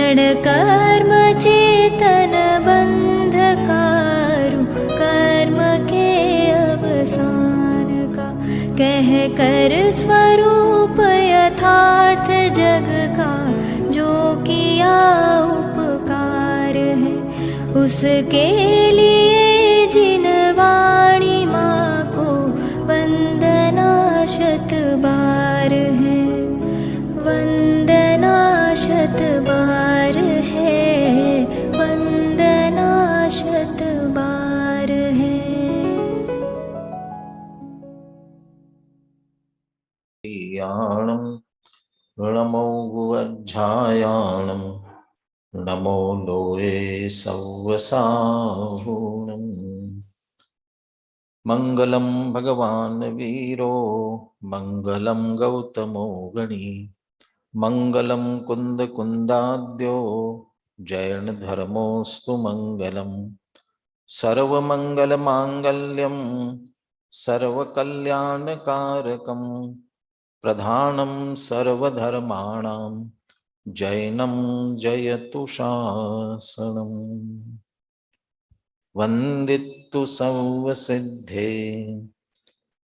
जड़ कर्म चेतन बंधकारु कर्म के अवसान का, कह कर स्वरूप यथार्थ जग का जो किया उपकार है, उसके लिए जिन वाणी माँ को वंदना शत बार है, वंदना शत बार है, वंदना शत बार है। ऋणमौघुवज्झायाणं नमो लोये सव्वसाहुणम्। मंगलम भगवान वीरो मंगलम गौतमो गणी, मंगलम कुंद कुंदाद्यो जयन धर्मोस्तु मंगलम। सर्वमंगल मांगल्यम सर्वकल्याणकारकम, प्रधानम सर्वधर्माणां जैनम जयतु शासनम। वंदितु सर्वसिद्धे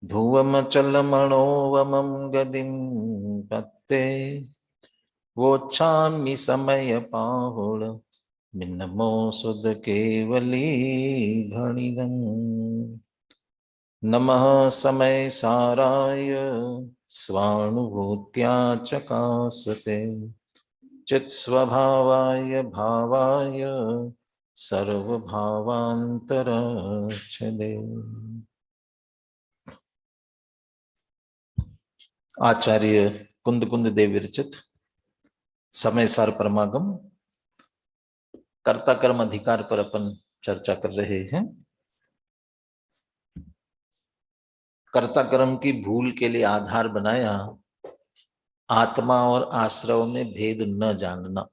ध्रुवमचलमणोवमं गदिं पत्ते, वोच्छामि समय पाहुल मिन्नमो सुध केवली घणिदं। नमः समय साराय स्वानुभूत्या चकासते, चित्स्वभावाय भावाय सर्वभावांतरच्छदे। आचार्य कुंद कुंद देव विरचित समय सार परमागम कर्ता कर्म अधिकार पर अपन चर्चा कर रहे हैं। कर्ता कर्म की भूल के लिए आधार बनाया आत्मा और आश्रव में भेद न जानना,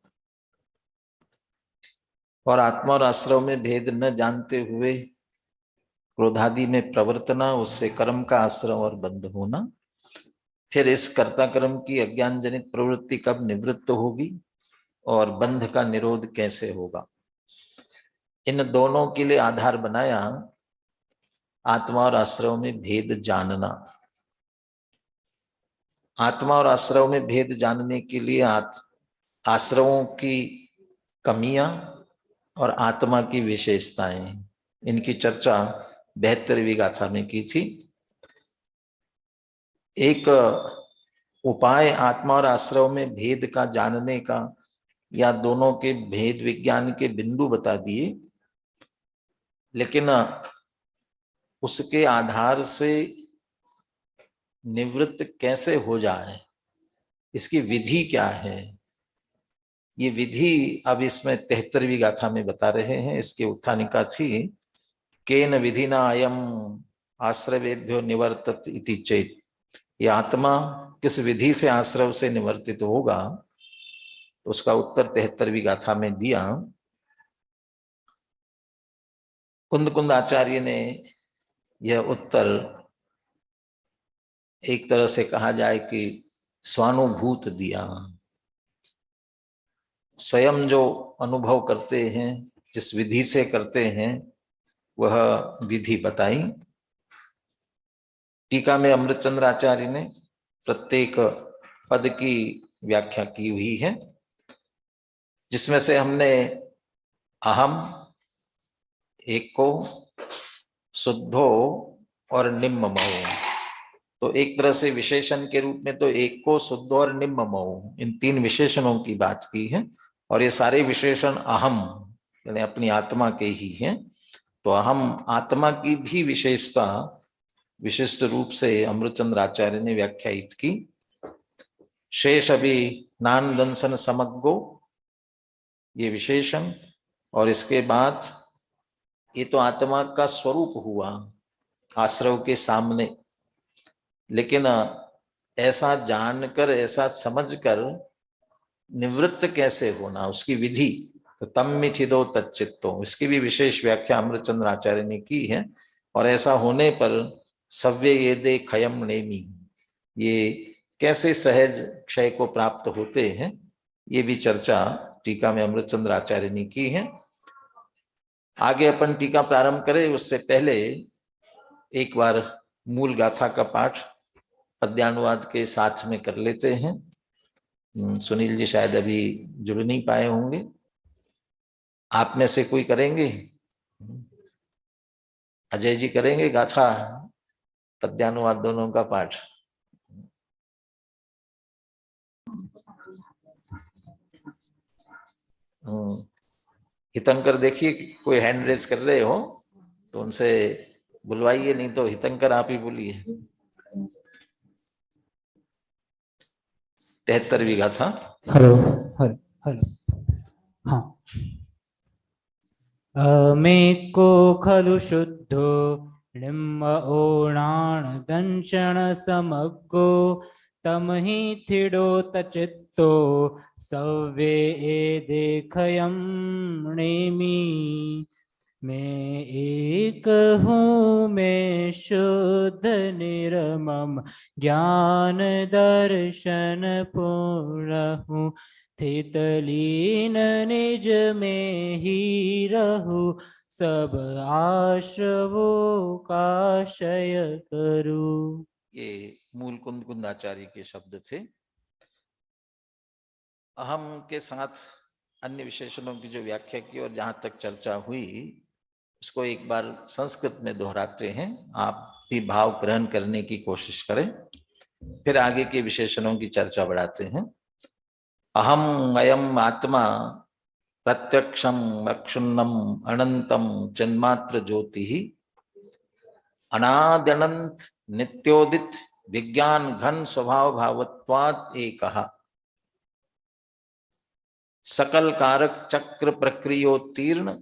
और आत्मा और आश्रव में भेद न जानते हुए क्रोधादि में प्रवर्तना, उससे कर्म का आश्रव और बंध होना। फिर इस कर्ता कर्म की अज्ञान जनित प्रवृत्ति कब निवृत्त होगी और बंध का निरोध कैसे होगा, इन दोनों के लिए आधार बनाया आत्मा और आश्रव में भेद जानना। आत्मा और आश्रव में भेद जानने के लिए आश्रवों की कमियां और आत्मा की विशेषताएं, इनकी चर्चा 72वीं गाथा में की थी। एक उपाय आत्मा और आश्रव में भेद का जानने का या दोनों के भेद विज्ञान के बिंदु बता दिए, लेकिन उसके आधार से निवृत्त कैसे हो जाए, इसकी विधि क्या है, ये विधि अब इसमें 73वीं गाथा में बता रहे हैं। इसके उत्थानिका थी केन विधिना अयम आश्रवेभ्यो निवर्तत इति चेत, ये आत्मा किस विधि से आश्रव से निवर्तित होगा, तो उसका उत्तर 73वीं गाथा में दिया। कुंद कुंद आचार्य ने यह उत्तर एक तरह से कहा जाए कि स्वानुभूत दिया, स्वयं जो अनुभव करते हैं, जिस विधि से करते हैं, वह विधि बताई। टीका में अमृतचंद्र आचार्य ने प्रत्येक पद की व्याख्या की हुई है, जिसमें से हमने अहम, एको, शुद्धो और निम्ममो, तो एक तरह से विशेषण के रूप में तो एको, शुद्ध और निम्ममो, इन 3 विशेषणों की बात की है। और ये सारे विशेषण अहम यानी अपनी आत्मा के ही हैं। तो अहम आत्मा की भी विशेषता विशिष्ट रूप से अमृतचंद्र आचार्य ने व्याख्यायित की। शेष अभी नान दंसन समग्गो, ये विशेषण, और इसके बाद ये तो आत्मा का स्वरूप हुआ आश्रव के सामने, लेकिन ऐसा जानकर, ऐसा समझकर निवृत्त कैसे होना, उसकी विधि, तो तम मिथिदो तच्चित्तो, इसकी भी विशेष व्याख्या अमृतचंद्र आचार्य ने की है। और ऐसा होने पर सव्य ये दे खयम नेमी, ये कैसे सहज क्षय को प्राप्त होते हैं, ये भी चर्चा टीका में अमृतचंद्र आचार्य ने की है। आगे अपन टीका प्रारंभ करें उससे पहले एक बार मूल गाथा का पाठ पद्यानुवाद के साथ में कर लेते हैं। सुनील जी शायद अभी जुड़ नहीं पाए होंगे, आप में से कोई करेंगे? अजय जी करेंगे गाथा पद्यानुवाद दोनों का पाठ? हितंकर देखिए कोई हैंड रेज कर रहे हो तो उनसे बुलवाइए, नहीं तो हितंकर आप ही बोलिए। 73वीं गाथा। Hello hello hello. हाँ। अमेको खलु शुद्धो निम्ब ओणाण दंशण समग्गो तमहि थिडो तचित्तो सव्ये ए देखयम नेमी। मैं एक हूँ मैं शुद्ध निर्मम ज्ञान दर्शन पूर्ण हूँ स्थित लीन निज में ही रहूं सब आश्रवों का क्षय करूं। ये मूल कुंद कुंदाचार्य के शब्द थे। अहम के साथ अन्य विशेषणों की जो व्याख्या की और जहां तक चर्चा हुई उसको एक बार संस्कृत में दोहराते हैं, आप भी भाव ग्रहण करने की कोशिश करें, फिर आगे के विशेषणों की चर्चा बढ़ाते हैं। अहम अयम आत्मा प्रत्यक्षम अक्षुन्नम अनंतम जन्मात्र ज्योति अनाद्यनंत नित्योदित विज्ञान घन स्वभाव भावत्वात् एकः सकल कारक चक्र प्रक्रियोत्तीर्ण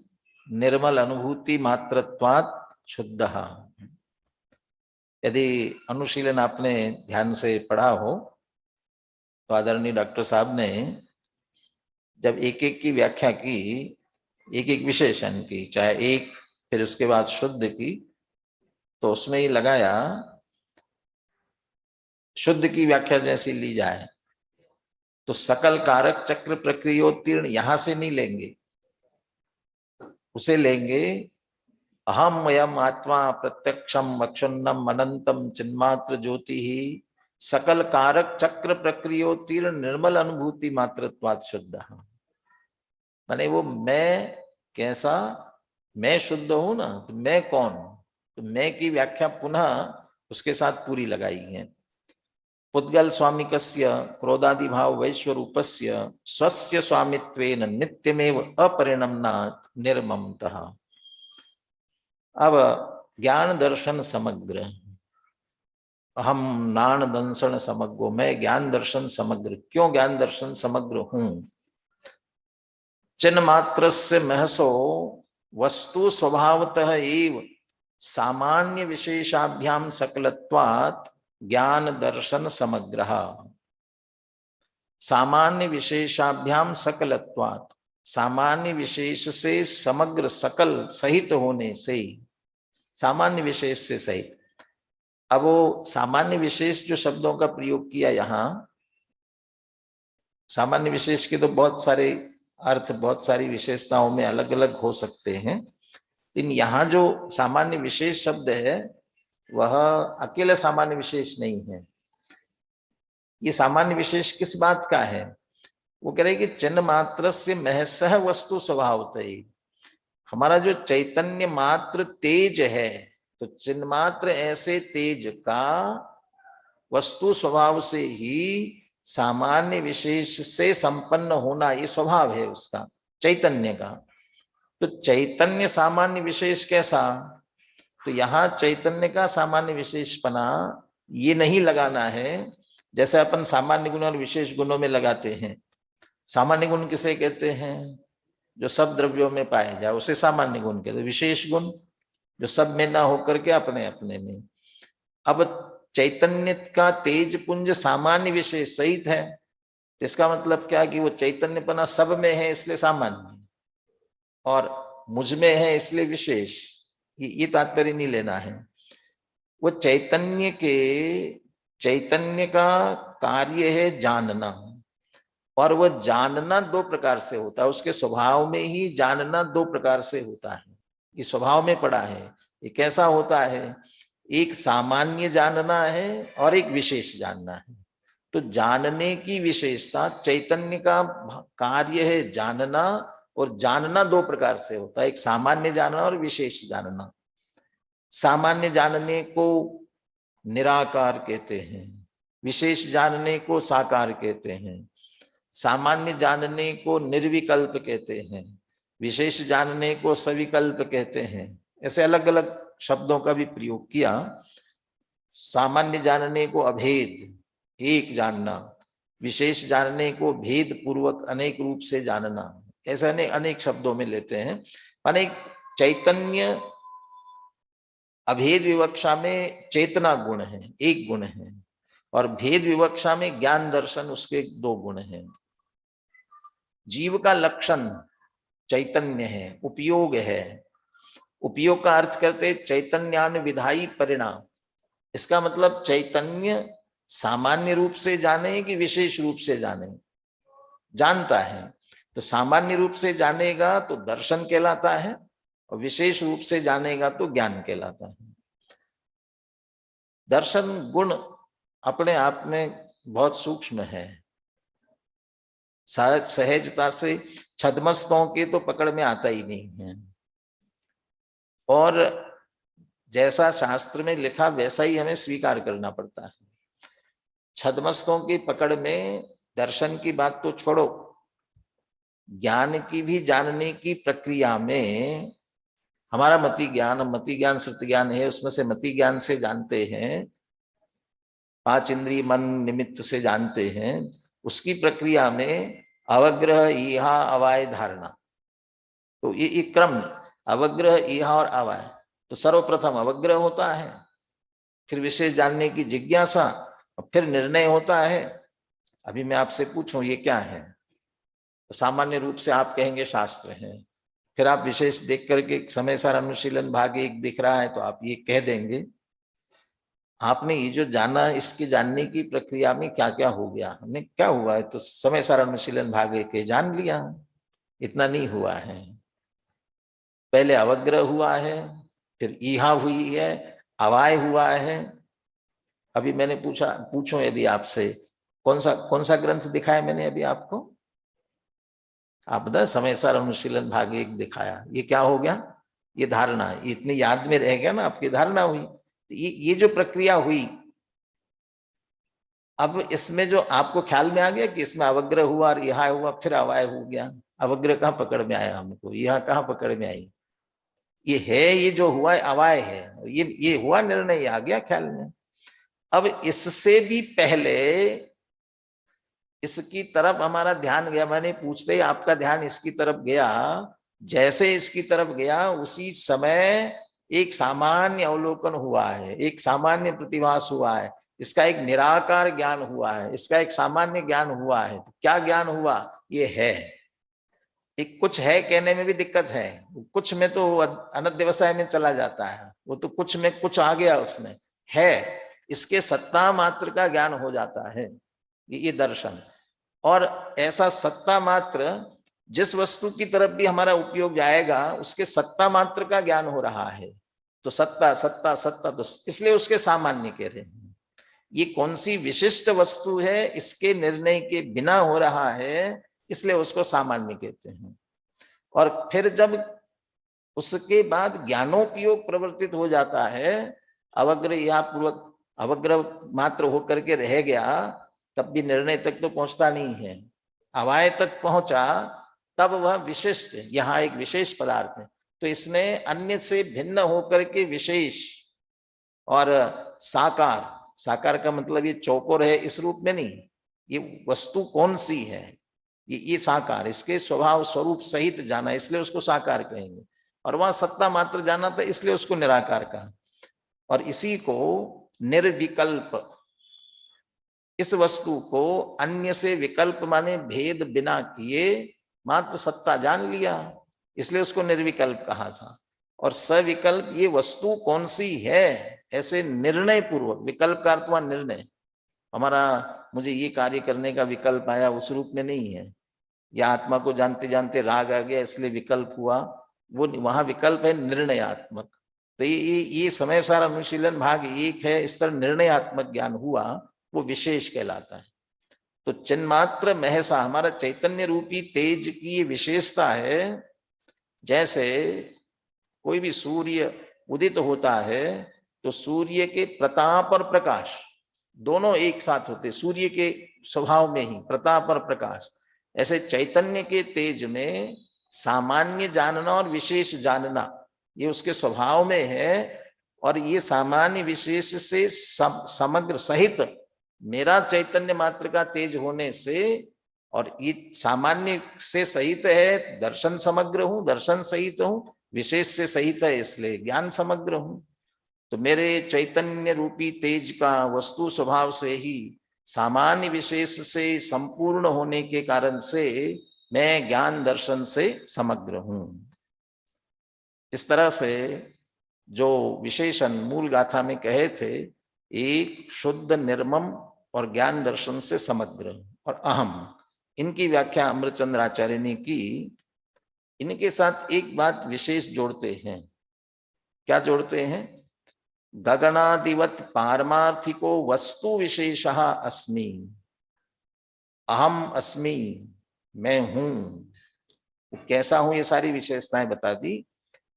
निर्मल अनुभूति मात्रत्वात् शुद्धः। यदि अनुशीलन आपने ध्यान से पढ़ा हो तो आदरणीय डॉक्टर साहब ने जब एक एक की व्याख्या की, एक एक विशेषण की, चाहे एक फिर उसके बाद शुद्ध की, तो उसमें ही लगाया शुद्ध की व्याख्या जैसी ली जाए तो सकल कारक चक्र प्रक्रियोत्तीर्ण यहां से नहीं लेंगे, उसे लेंगे अहम अयम आत्मा प्रत्यक्षम अक्षुन्नम अनंतम चिन्मात्र ज्योति ही सकल कारक चक्र प्रक्रियोत्तीर्ण निर्मल अनुभूति मात्रत्वात् शुद्ध। माने वो मैं कैसा, मैं शुद्ध हूं ना, तो मैं कौन, तो मैं की व्याख्या पुनः उसके साथ पूरी लगाई है। पुद्गल स्वामिकस्य क्रोधादि भाव वैश्वरूपस्य स्वस्य स्वामित्वेन नित्यमेव अपरिणमनात् निर्ममतः। अब ज्ञान दर्शन समग्र, अहम नाण दंशन समग्रो, मैं ज्ञान दर्शन समग्र। क्यों ज्ञान दर्शन समग्र हूं? चिन्ह मात्र से महसो वस्तु स्वभावतः एव सामान्य विशेषाभ्याम सकलत्वात् ज्ञान दर्शन समग्र। सामान्य विशेषाभ्याम सकलत्वात्, सामान्य विशेष से समग्र सकल सहित होने से, सामान्य विशेष से सहित। अब वो सामान्य विशेष जो शब्दों का प्रयोग किया यहां, सामान्य विशेष के तो बहुत सारे अर्थ, बहुत सारी विशेषताओं में अलग अलग हो सकते हैं, लेकिन यहाँ जो सामान्य विशेष शब्द है वह अकेला सामान्य विशेष नहीं है। ये सामान्य विशेष किस बात का है? वो कह रहे कि चिन्ह मात्र से महसह वस्तु स्वभावतः, हमारा जो चैतन्य मात्र तेज है, तो चिन्ह मात्र ऐसे तेज का वस्तु स्वभाव से ही सामान्य विशेष से संपन्न होना, ये स्वभाव है उसका, चैतन्य का। तो चैतन्य सामान्य विशेष कैसा? तो यहाँ चैतन्य का सामान्य विशेषपना ये नहीं लगाना है जैसे अपन सामान्य गुण और विशेष गुणों में लगाते हैं। सामान्य गुण किसे कहते हैं? जो सब द्रव्यों में पाए जाए उसे सामान्य गुण कहते हैं। विशेष गुण जो सब में ना होकर के अपने अपने में। अब चैतन्य का तेज पुंज सामान्य विशेष सहित है, इसका मतलब क्या कि वो चैतन्यपना सब में है इसलिए सामान्य, और मुझ में है इसलिए विशेष। ये तात्पर्य नहीं लेना है। वो चैतन्य का कार्य है जानना, और वह जानना दो प्रकार से होता है, उसके स्वभाव में ही जानना दो प्रकार से होता है, ये स्वभाव में पड़ा है। ये कैसा होता है, एक सामान्य जानना है और एक विशेष जानना है। तो जानने की विशेषता, चैतन्य का कार्य है जानना, और जानना दो प्रकार से होता है, एक सामान्य जानना और विशेष जानना। सामान्य जानने को निराकार कहते हैं, विशेष जानने को साकार कहते हैं। सामान्य जानने को निर्विकल्प कहते हैं, विशेष जानने को सविकल्प कहते हैं। ऐसे अलग अलग शब्दों का भी प्रयोग किया। सामान्य जानने को अभेद, एक जानना, विशेष जानने को भेद पूर्वक अनेक रूप से जानना, ऐसे अनेक शब्दों में लेते हैं। माने चैतन्य अभेद विवक्षा में चेतना गुण है, एक गुण है, और भेद विवक्षा में ज्ञान दर्शन उसके दो गुण हैं। जीव का लक्षण चैतन्य है, उपयोग है। उपयोग का अर्थ करते चैतन्यान विधायी परिणाम। इसका मतलब चैतन्य सामान्य रूप से जाने कि विशेष रूप से जाने, जानता है। तो सामान्य रूप से जानेगा तो दर्शन कहलाता है, और विशेष रूप से जानेगा तो ज्ञान कहलाता है। दर्शन गुण अपने आप में बहुत सूक्ष्म है, सहजता से छद्मस्तों के तो पकड़ में आता ही नहीं है, और जैसा शास्त्र में लिखा वैसा ही हमें स्वीकार करना पड़ता है। छद्मस्तों की पकड़ में दर्शन की बात तो छोड़ो, ज्ञान की भी जानने की प्रक्रिया में हमारा मति ज्ञान श्रुति ज्ञान है, उसमें से मति ज्ञान से जानते हैं, 5 इंद्रिय मन निमित्त से जानते हैं। उसकी प्रक्रिया में अवग्रह, ईहा, अवाय, धारणा, तो ये क्रम, अवग्रह, ईहा और अवाय। तो सर्वप्रथम अवग्रह होता है, फिर विशेष जानने की जिज्ञासा, और फिर निर्णय होता है। अभी मैं आपसे पूछूं ये क्या है, तो सामान्य रूप से आप कहेंगे शास्त्र है। फिर आप विशेष देख करके समय सार अनुशीलन भाग 1 दिख रहा है तो आप ये कह देंगे आपने ये जो जाना, इसके जानने की प्रक्रिया में क्या क्या हो गया, हमने क्या हुआ है, तो समय सार अनुशीलन भाग 1 जान लिया। इतना नहीं हुआ है, पहले अवग्रह हुआ है, फिर ईहा हुई है, अवाय हुआ है। अभी मैंने पूछो यदि आपसे कौन सा ग्रंथ दिखाया मैंने अभी आपको, आप बता, समय सार अनुशीलन भाग 1 दिखाया। ये क्या हो गया, ये धारणा, ये इतनी याद में रह गया ना, आपकी धारणा हुई। ये जो प्रक्रिया हुई, अब इसमें जो आपको ख्याल में आ गया कि इसमें अवग्रह हुआ और यह हुआ, फिर अवाय हो गया। अवग्रह कहाँ पकड़ में आया हमको, यह कहाँ पकड़ में आई, ये है, ये जो हुआ है अवाय है, ये हुआ, निर्णय आ गया ख्याल में। अब इससे भी पहले इसकी तरफ हमारा ध्यान गया, मैंने पूछते ही आपका ध्यान इसकी तरफ गया। जैसे इसकी तरफ गया उसी समय एक सामान्य अवलोकन हुआ है, एक सामान्य प्रतिभास हुआ है, इसका एक निराकार ज्ञान हुआ है, इसका एक सामान्य ज्ञान हुआ है। तो क्या ज्ञान हुआ, ये है। एक कुछ है कहने में भी दिक्कत है, कुछ में तो अनध्यवसाय में चला जाता है, वो तो कुछ में कुछ आ गया उसमें है, इसके सत्ता मात्र का ज्ञान हो जाता है, ये दर्शन। और ऐसा सत्ता मात्र जिस वस्तु की तरफ भी हमारा उपयोग जाएगा उसके सत्ता मात्र का ज्ञान हो रहा है। तो सत्ता सत्ता सत्ता, तो इसलिए उसके सामान्य कह रहे हैं। ये कौन सी विशिष्ट वस्तु है इसके निर्णय के बिना हो रहा है, इसलिए उसको सामान्य कहते हैं। और फिर जब उसके बाद ज्ञानोपयोग प्रवर्तित हो जाता है, अवग्रह या पूर्वक अवग्रह मात्र होकर के रह गया, तब भी निर्णय तक तो पहुंचता नहीं है। अवाय तक पहुंचा तब वह विशिष्ट, यहाँ एक विशेष पदार्थ है। तो इसने अन्य से भिन्न होकर के विशेष और साकार, साकार का मतलब ये चौकोर है इस रूप में नहीं, ये वस्तु कौन सी है, ये साकार, इसके स्वभाव स्वरूप सहित जाना, इसलिए उसको साकार कहेंगे। और वहां सत्ता मात्र जाना था, इसलिए उसको निराकार कहा। और इसी को निर्विकल्प, इस वस्तु को अन्य से विकल्प माने भेद बिना किए मात्र सत्ता जान लिया, इसलिए उसको निर्विकल्प कहा था। और सविकल्प, ये वस्तु कौन सी है ऐसे निर्णय पूर्वक, विकल्प का अर्थ हुआ निर्णय, हमारा मुझे ये कार्य करने का विकल्प आया, उस रूप में नहीं है। या आत्मा को जानते जानते राग आ गया इसलिए विकल्प हुआ, वो वहां विकल्प है निर्णयात्मक। तो ये समय सार अनुशीलन भाग 1 है, इस तरह निर्णयात्मक ज्ञान हुआ, वो विशेष कहलाता है। तो चिन्मात्र महसा हमारा चैतन्य रूपी तेज की ये विशेषता है। जैसे कोई भी सूर्य उदित होता है तो सूर्य के प्रताप और प्रकाश दोनों एक साथ होते, सूर्य के स्वभाव में ही प्रताप और प्रकाश। ऐसे चैतन्य के तेज में सामान्य जानना और विशेष जानना ये उसके स्वभाव में है। और ये सामान्य विशेष से समग्र सहित मेरा चैतन्य मात्र का तेज होने से, और ये सामान्य से सहित है, दर्शन समग्र हूं, दर्शन सहित हूं, विशेष से सहित है इसलिए ज्ञान समग्र हूं। तो मेरे चैतन्य रूपी तेज का वस्तु स्वभाव से ही सामान्य विशेष से संपूर्ण होने के कारण से मैं ज्ञान दर्शन से समग्र हूं। इस तरह से जो विशेषण मूल गाथा में कहे थे, एक शुद्ध निर्मम और ज्ञान दर्शन से समग्र और अहम, इनकी व्याख्या अमृतचंद्र आचार्य ने की। इनके साथ एक बात विशेष जोड़ते हैं। क्या जोड़ते हैं? गगनादिवत पारमार्थिको वस्तु विशेषः अस्मि, अहम अस्मि, मैं हूं। कैसा हूं ये सारी विशेषताएं बता दी।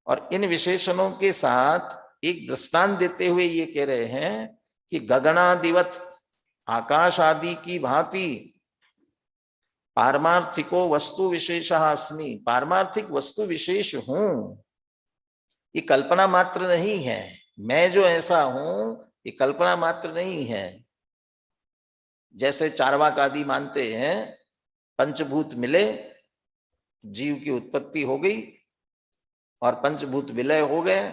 और इन विशेषणों के साथ एक दृष्टांत देते हुए ये कह रहे हैं कि गगनादिवत आकाश आदि की भांति पारमार्थिको वस्तु विशेषः अस्मि, पारमार्थिक वस्तु विशेष हूं। ये कल्पना मात्र नहीं है, मैं जो ऐसा हूं ये कल्पना मात्र नहीं है। जैसे चार्वाक आदि मानते हैं पंचभूत मिले जीव की उत्पत्ति हो गई, और पंचभूत विलय हो गए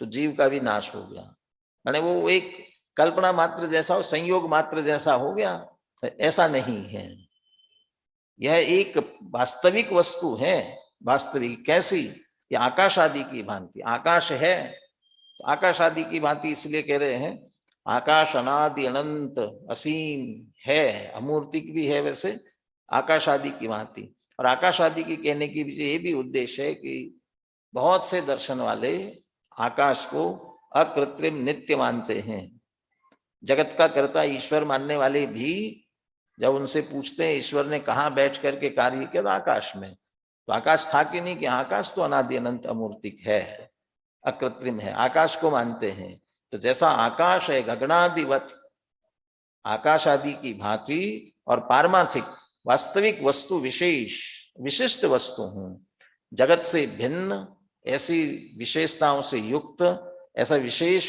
तो जीव का भी नाश हो गया। यानी वो एक कल्पना मात्र जैसा, संयोग मात्र जैसा हो गया। ऐसा नहीं है, यह एक वास्तविक वस्तु है। वास्तविक कैसी? ये आकाश आदि की भांति आकाश है। तो आकाश आदि की भांति इसलिए कह रहे हैं आकाश अनादि अनंत असीम है, अमूर्तिक भी है वैसे आकाश आदि की भांति। और आकाश आदि की कहने की ये भी उद्देश्य है कि बहुत से दर्शन वाले आकाश को अकृत्रिम नित्य मानते हैं। जगत का कर्ता ईश्वर मानने वाले भी जब उनसे पूछते हैं ईश्वर ने कहाँ बैठ करके कार्य किया, तो आकाश में। तो आकाश था कि नहीं? कि आकाश तो अनादि अनंत अमूर्तिक है, अकृत्रिम है, आकाश को मानते हैं। तो जैसा आकाश है गगनादिवत आकाश आदि की भांति, और पारमार्थिक वास्तविक वस्तु विशेष विशिष्ट वस्तु हूं, जगत से भिन्न ऐसी विशेषताओं से युक्त ऐसा विशेष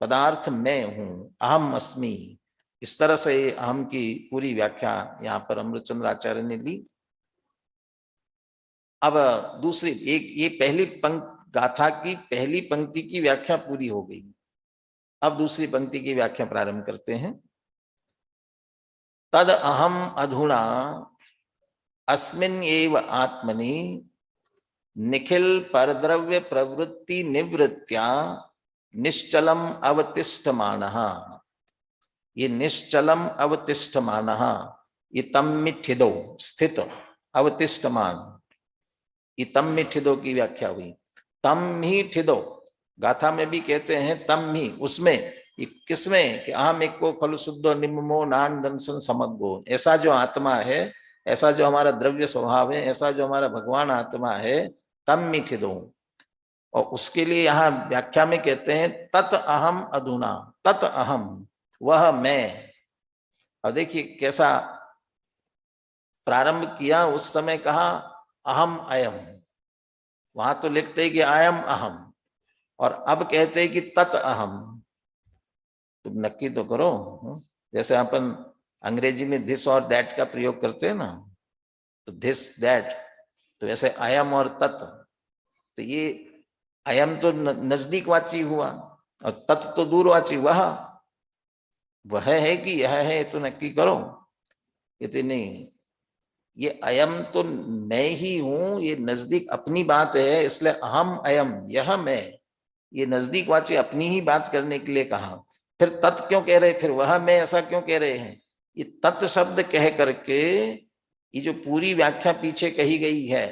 पदार्थ मैं हूं, अहम अस्मि। इस तरह से अहम की पूरी व्याख्या यहाँ पर अमृतचंद्र आचार्य ने ली। अब दूसरी एक ये पहली गाथा की पहली पंक्ति की व्याख्या पूरी हो गई। अब दूसरी पंक्ति की व्याख्या प्रारंभ करते हैं। तद अहम अधुना अस्मिन् एव आत्मनि निखिल परद्रव्य प्रवृत्ति निवृत्त्या निश्चलम अवतिष्ठमानः। ये निश्चलम अवतिष्ठमानः, ये तम्मिठिदो स्थित, अवतिष्ठमान, ये तम्मिठिदो की व्याख्या हुई। तम ही ठिदो गाथा में भी कहते हैं तम ही, उसमें, किसमें? कि अहम एको खलु शुद्धो निम्मो नान दंसन समग्गो। ऐसा जो आत्मा है, ऐसा जो हमारा द्रव्य स्वभाव है, ऐसा जो हमारा भगवान आत्मा है, तम मिठिदो। और उसके लिए यहाँ व्याख्या में कहते हैं तत् अहम अधुना, तत् अहम वह मैं। और देखिए कैसा प्रारंभ किया, उस समय कहा अहम अयम, वहां तो लिखते हैं कि अयम अहम, और अब कहते हैं कि तत् अहम। तो नक्की तो करो, जैसे अपन अंग्रेजी में दिस और दैट का प्रयोग करते हैं ना, तो दिस दैट, तो वैसे अयम और तत्। तो ये अयम तो नजदीक वाची हुआ और तत् तो दूरवाची, वह है कि यह है, तो नक्की करो। कहते नहीं, ये अयम तो मैं ही हूं, ये नजदीक अपनी बात है, इसलिए अहम अयम, यह मैं, ये नजदीक वाची अपनी ही बात करने के लिए कहा। फिर तत् क्यों कह रहे, फिर वह मैं ऐसा क्यों कह रहे हैं? ये तत् शब्द कह करके ये जो पूरी व्याख्या पीछे कही गई है,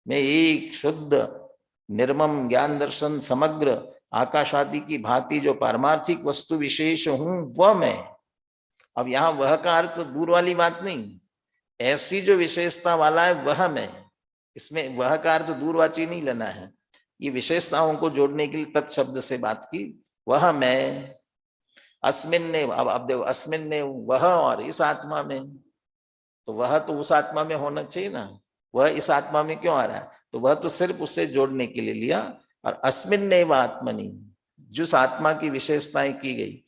मैं एक शुद्ध निर्मम ज्ञान दर्शन समग्र आकाश आदि की भांति जो पारमार्थिक वस्तु विशेष हूं वह मैं। अब यहां वह का अर्थ दूर वाली बात नहीं, ऐसी जो विशेषता वाला है वह मैं, इसमें वह का अर्थ दूरवाची नहीं लेना है। ये विशेषताओं को जोड़ने के लिए तत् शब्द से बात की। वह मैं अस्मिन ने, अब देखो अस्मिन ने वह और इस आत्मा में, तो वह तो उस आत्मा में होना चाहिए ना, वह इस आत्मा में क्यों आ रहा है? तो वह तो सिर्फ उससे जोड़ने के लिए लिया। और अस्मिन ने व आत्मनि, जिस आत्मा की विशेषताएं की गई,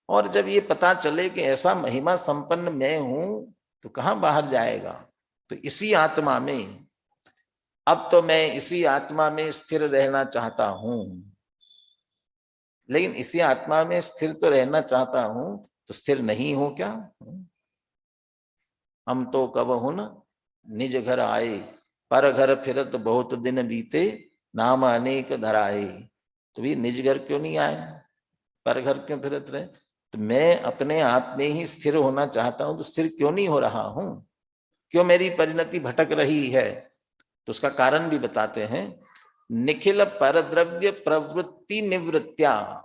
और जब ये पता चले कि ऐसा महिमा संपन्न मैं हूं तो कहां बाहर जाएगा? तो इसी आत्मा में, अब तो मैं इसी आत्मा में स्थिर रहना चाहता हूं, लेकिन इसी आत्मा में स्थिर तो रहना चाहता हूं, तो स्थिर नहीं हो क्या? हम तो कब हूं न निज घर आए, पर घर फिरत बहुत दिन बीते, नाम अनेक धराए। तो ये निज घर क्यों नहीं आए, पर घर क्यों फिरत रहे? तो मैं अपने आप में ही स्थिर होना चाहता हूं, तो स्थिर क्यों नहीं हो रहा हूं? क्यों मेरी परिणति भटक रही है? तो उसका कारण भी बताते हैं। निखिल परद्रव्य प्रवृत्ति निवृत्त्या,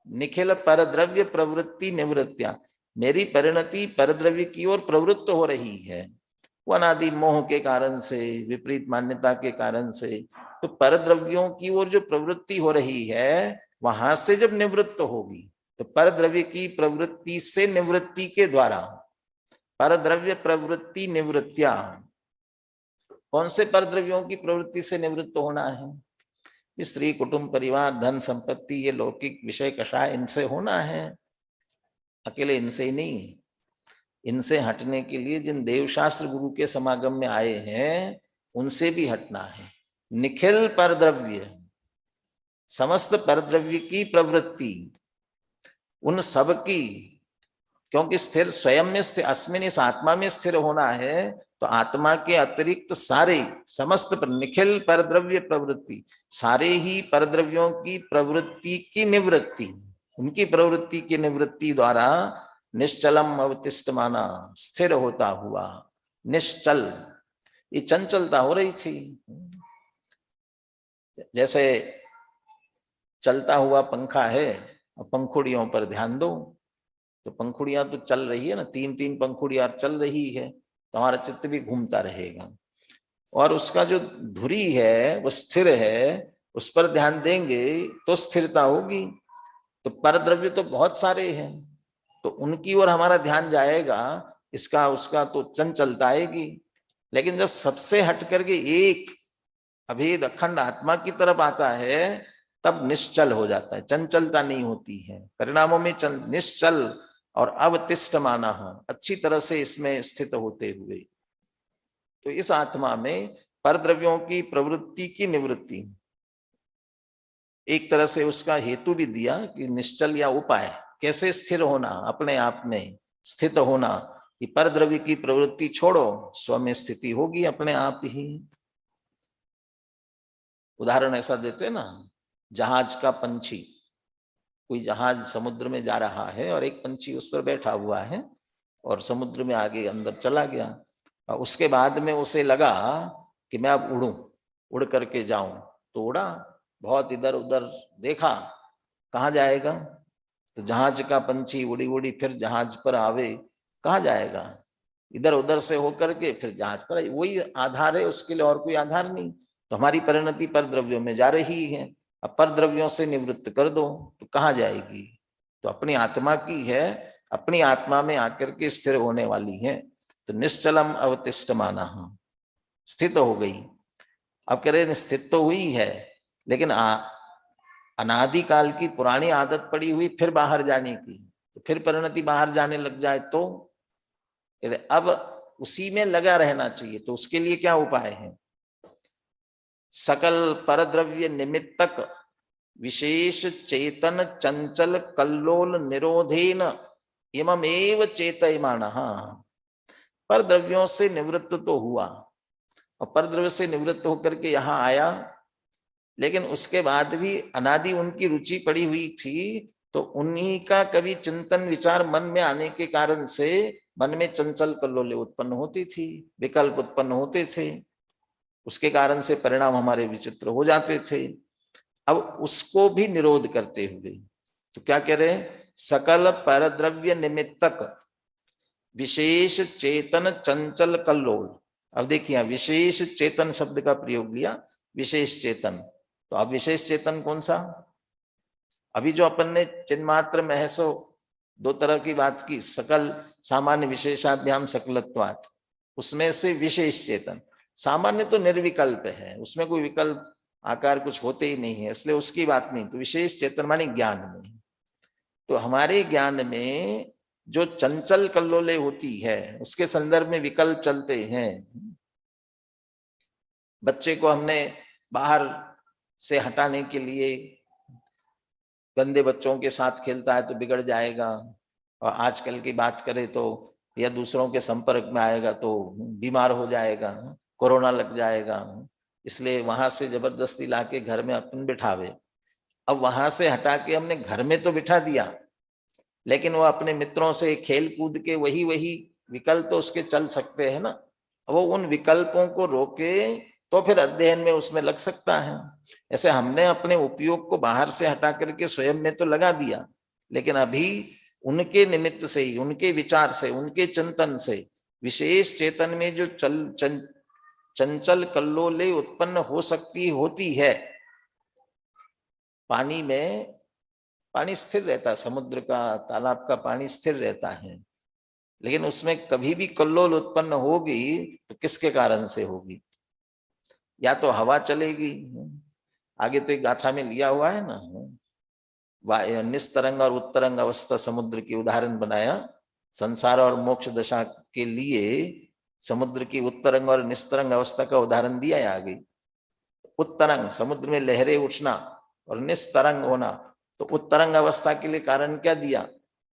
निखिल परद्रव्य प्रवृत्ति निवृत्त्या, मेरी परिणति परद्रव्य की ओर प्रवृत्त हो रही है। वो अनादि मोह के कारण से, विपरीत मान्यता के कारण से, तो परद्रव्यों की ओर जो प्रवृत्ति हो रही है, वहां से जब निवृत्त होगी, तो परद्रव्य की प्रवृत्ति से निवृत्ति के द्वारा, परद्रव्य प्रवृत्ति निवृत्त्या, कौन से परद्रव्यों की प्रवृत्ति से निवृत्त होना है? स्त्री कुटुंब परिवार धन संपत्ति, ये लौकिक विषय कषाय, इनसे होना है, अकेले इनसे ही नहीं। इनसे हटने के लिए जिन देवशास्त्र गुरु के समागम में आए हैं उनसे भी हटना है। निखिल परद्रव्य, समस्त परद्रव्य की प्रवृत्ति, उन सब की, क्योंकि स्थिर स्वयं में स्थिर, अस्मिन इस आत्मा में स्थिर होना है, तो आत्मा के अतिरिक्त सारे समस्त पर निखिल परद्रव्य प्रवृत्ति, सारे ही परद्रव्यों की प्रवृत्ति की निवृत्ति, उनकी प्रवृत्ति की निवृत्ति द्वारा निश्चलम अवतिष्ठमाना, स्थिर होता हुआ, निश्चल, ये चंचलता हो रही थी। जैसे चलता हुआ पंखा है, पंखुड़ियों पर ध्यान दो, तो पंखुड़ियां तो चल रही है ना, तीन तीन पंखुड़ियां चल रही है, तो हमारा चित्त भी घूमता रहेगा। और उसका जो धुरी है वो स्थिर है, उस पर ध्यान देंगे तो स्थिरता होगी। तो परद्रव्य तो बहुत सारे हैं, तो उनकी ओर हमारा ध्यान जाएगा, इसका उसका तो चंचलता आएगी। लेकिन जब सबसे हट करके एक अभेद अखंड आत्मा की तरफ आता है, तब निश्चल हो जाता है, चंचलता नहीं होती है। परिणामों में निश्चल और अवतिष्ठमाना, अच्छी तरह से इसमें स्थित होते हुए, तो इस आत्मा में परद्रव्यों की प्रवृत्ति की निवृत्ति, एक तरह से उसका हेतु भी दिया कि निश्चल या उपाय, कैसे स्थिर होना, अपने आप में स्थित होना, कि परद्रव्य की प्रवृत्ति छोड़ो, स्व में स्थिति होगी अपने आप ही। उदाहरण ऐसा देते ना, जहाज का पंछी, कोई जहाज समुद्र में जा रहा है और एक पंछी उस पर बैठा हुआ है और समुद्र में आगे अंदर चला गया, और उसके बाद में उसे लगा कि मैं अब उड़ूं, उड़ करके जाऊं, तो उड़ा, बहुत इधर उधर देखा, कहाँ जाएगा? तो जहाज का पंछी उड़ी उड़ी फिर जहाज पर आवे, कहाँ जाएगा? इधर उधर से होकर के फिर जहाज पर, वही आधार है उसके लिए, और कोई आधार नहीं। तो हमारी परिणति पर द्रव्यों में जा रही है, अब पर द्रव्यों से निवृत्त कर दो तो कहाँ जाएगी? तो अपनी आत्मा की है, अपनी आत्मा में आकर के स्थिर होने वाली है। तो निश्चलम अवतिष्ठमाना, स्थित हो गई। अब कह रहे स्थित तो हुई है, लेकिन अनादिकाल की पुरानी आदत पड़ी हुई फिर बाहर जाने की, तो फिर परिणति बाहर जाने लग जाए तो अब उसी में लगा रहना चाहिए। तो उसके लिए क्या उपाय है? सकल परद्रव्य निमित्तक विशेष चेतन चंचल कल्लोल निरोधेन इममेव चेतयमानः। परद्रव्यों से निवृत्त तो हुआ, और परद्रव्य से निवृत्त होकर के यहाँ आया, लेकिन उसके बाद भी अनादि उनकी रुचि पड़ी हुई थी तो उन्हीं का कभी चिंतन विचार मन में आने के कारण से मन में चंचल कल्लोले उत्पन्न होती थी, विकल्प उत्पन्न होते थे, उसके कारण से परिणाम हमारे विचित्र हो जाते थे। अब उसको भी निरोध करते हुए तो क्या कह रहे हैं, सकल परद्रव्य निमित्तक विशेष चेतन चंचल कल्लोल। अब देखिए विशेष चेतन शब्द का प्रयोग लिया, विशेष चेतन। तो अब विशेष चेतन कौन सा? अभी जो अपन ने चिन्मात्र महसो दो तरह की बात की, सकल सामान्य विशेषाभ्याम सकलत्वात्, उसमें से विशेष चेतन। सामान्य तो निर्विकल्प है, उसमें कोई विकल्प आकार कुछ होते ही नहीं है, इसलिए उसकी बात नहीं। तो विशेष चेतन माने ज्ञान में। तो हमारे ज्ञान में जो चंचल कल्लोले होती है उसके संदर्भ में विकल्प चलते हैं। बच्चे को हमने बाहर से हटाने के लिए, गंदे बच्चों के साथ खेलता है तो बिगड़ जाएगा, और आजकल की बात करें तो या दूसरों के संपर्क में आएगा तो बीमार हो जाएगा, कोरोना लग जाएगा, इसलिए वहां से जबरदस्ती लाके घर में अपन बिठावे। अब वहां से हटा के हमने घर में तो बिठा दिया, लेकिन वो अपने मित्रों से खेल कूद के वही विकल्प तो उसके चल सकते हैं ना। वो उन विकल्पों को रोके तो फिर अध्ययन में उसमें लग सकता है। ऐसे हमने अपने उपयोग को बाहर से हटा करके स्वयं में तो लगा दिया, लेकिन अभी उनके निमित्त से ही, उनके विचार से, उनके चिंतन से विशेष चेतन में जो चंचल कल्लोले उत्पन्न हो सकती होती है। पानी में, पानी स्थिर रहता है, समुद्र का, तालाब का पानी स्थिर रहता है, लेकिन उसमें कभी भी कल्लोल उत्पन्न होगी तो किसके कारण से होगी? या तो हवा चलेगी, आगे तो एक गाथा में लिया हुआ है ना, निस्तरंग और उत्तरंग अवस्था समुद्र की उदाहरण बनाया। संसार और मोक्ष दशा के लिए समुद्र की उत्तरंग और निस्तरंग अवस्था का उदाहरण दिया है आगे। उत्तरंग समुद्र में लहरें उठना और निस्तरंग होना, तो उत्तरंग अवस्था के लिए कारण क्या दिया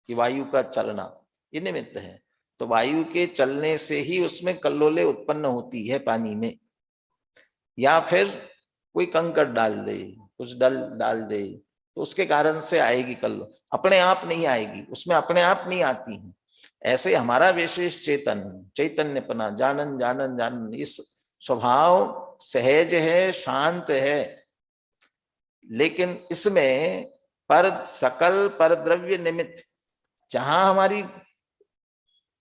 कि वायु का चलना, ये निमित्त है। तो वायु के चलने से ही उसमें कल्लोले उत्पन्न होती है पानी में। या फिर कोई कंकड़ डाल दे, कुछ डल डाल दे, तो उसके कारण से आएगी कल्लोल, अपने आप नहीं आएगी, उसमें अपने आप नहीं आती है। ऐसे हमारा विशेष चेतन, चैतन्यपना, जानन जानन जानन, इस स्वभाव सहज है, शांत है, लेकिन इसमें पर सकल पर द्रव्य निमित्त, जहां हमारी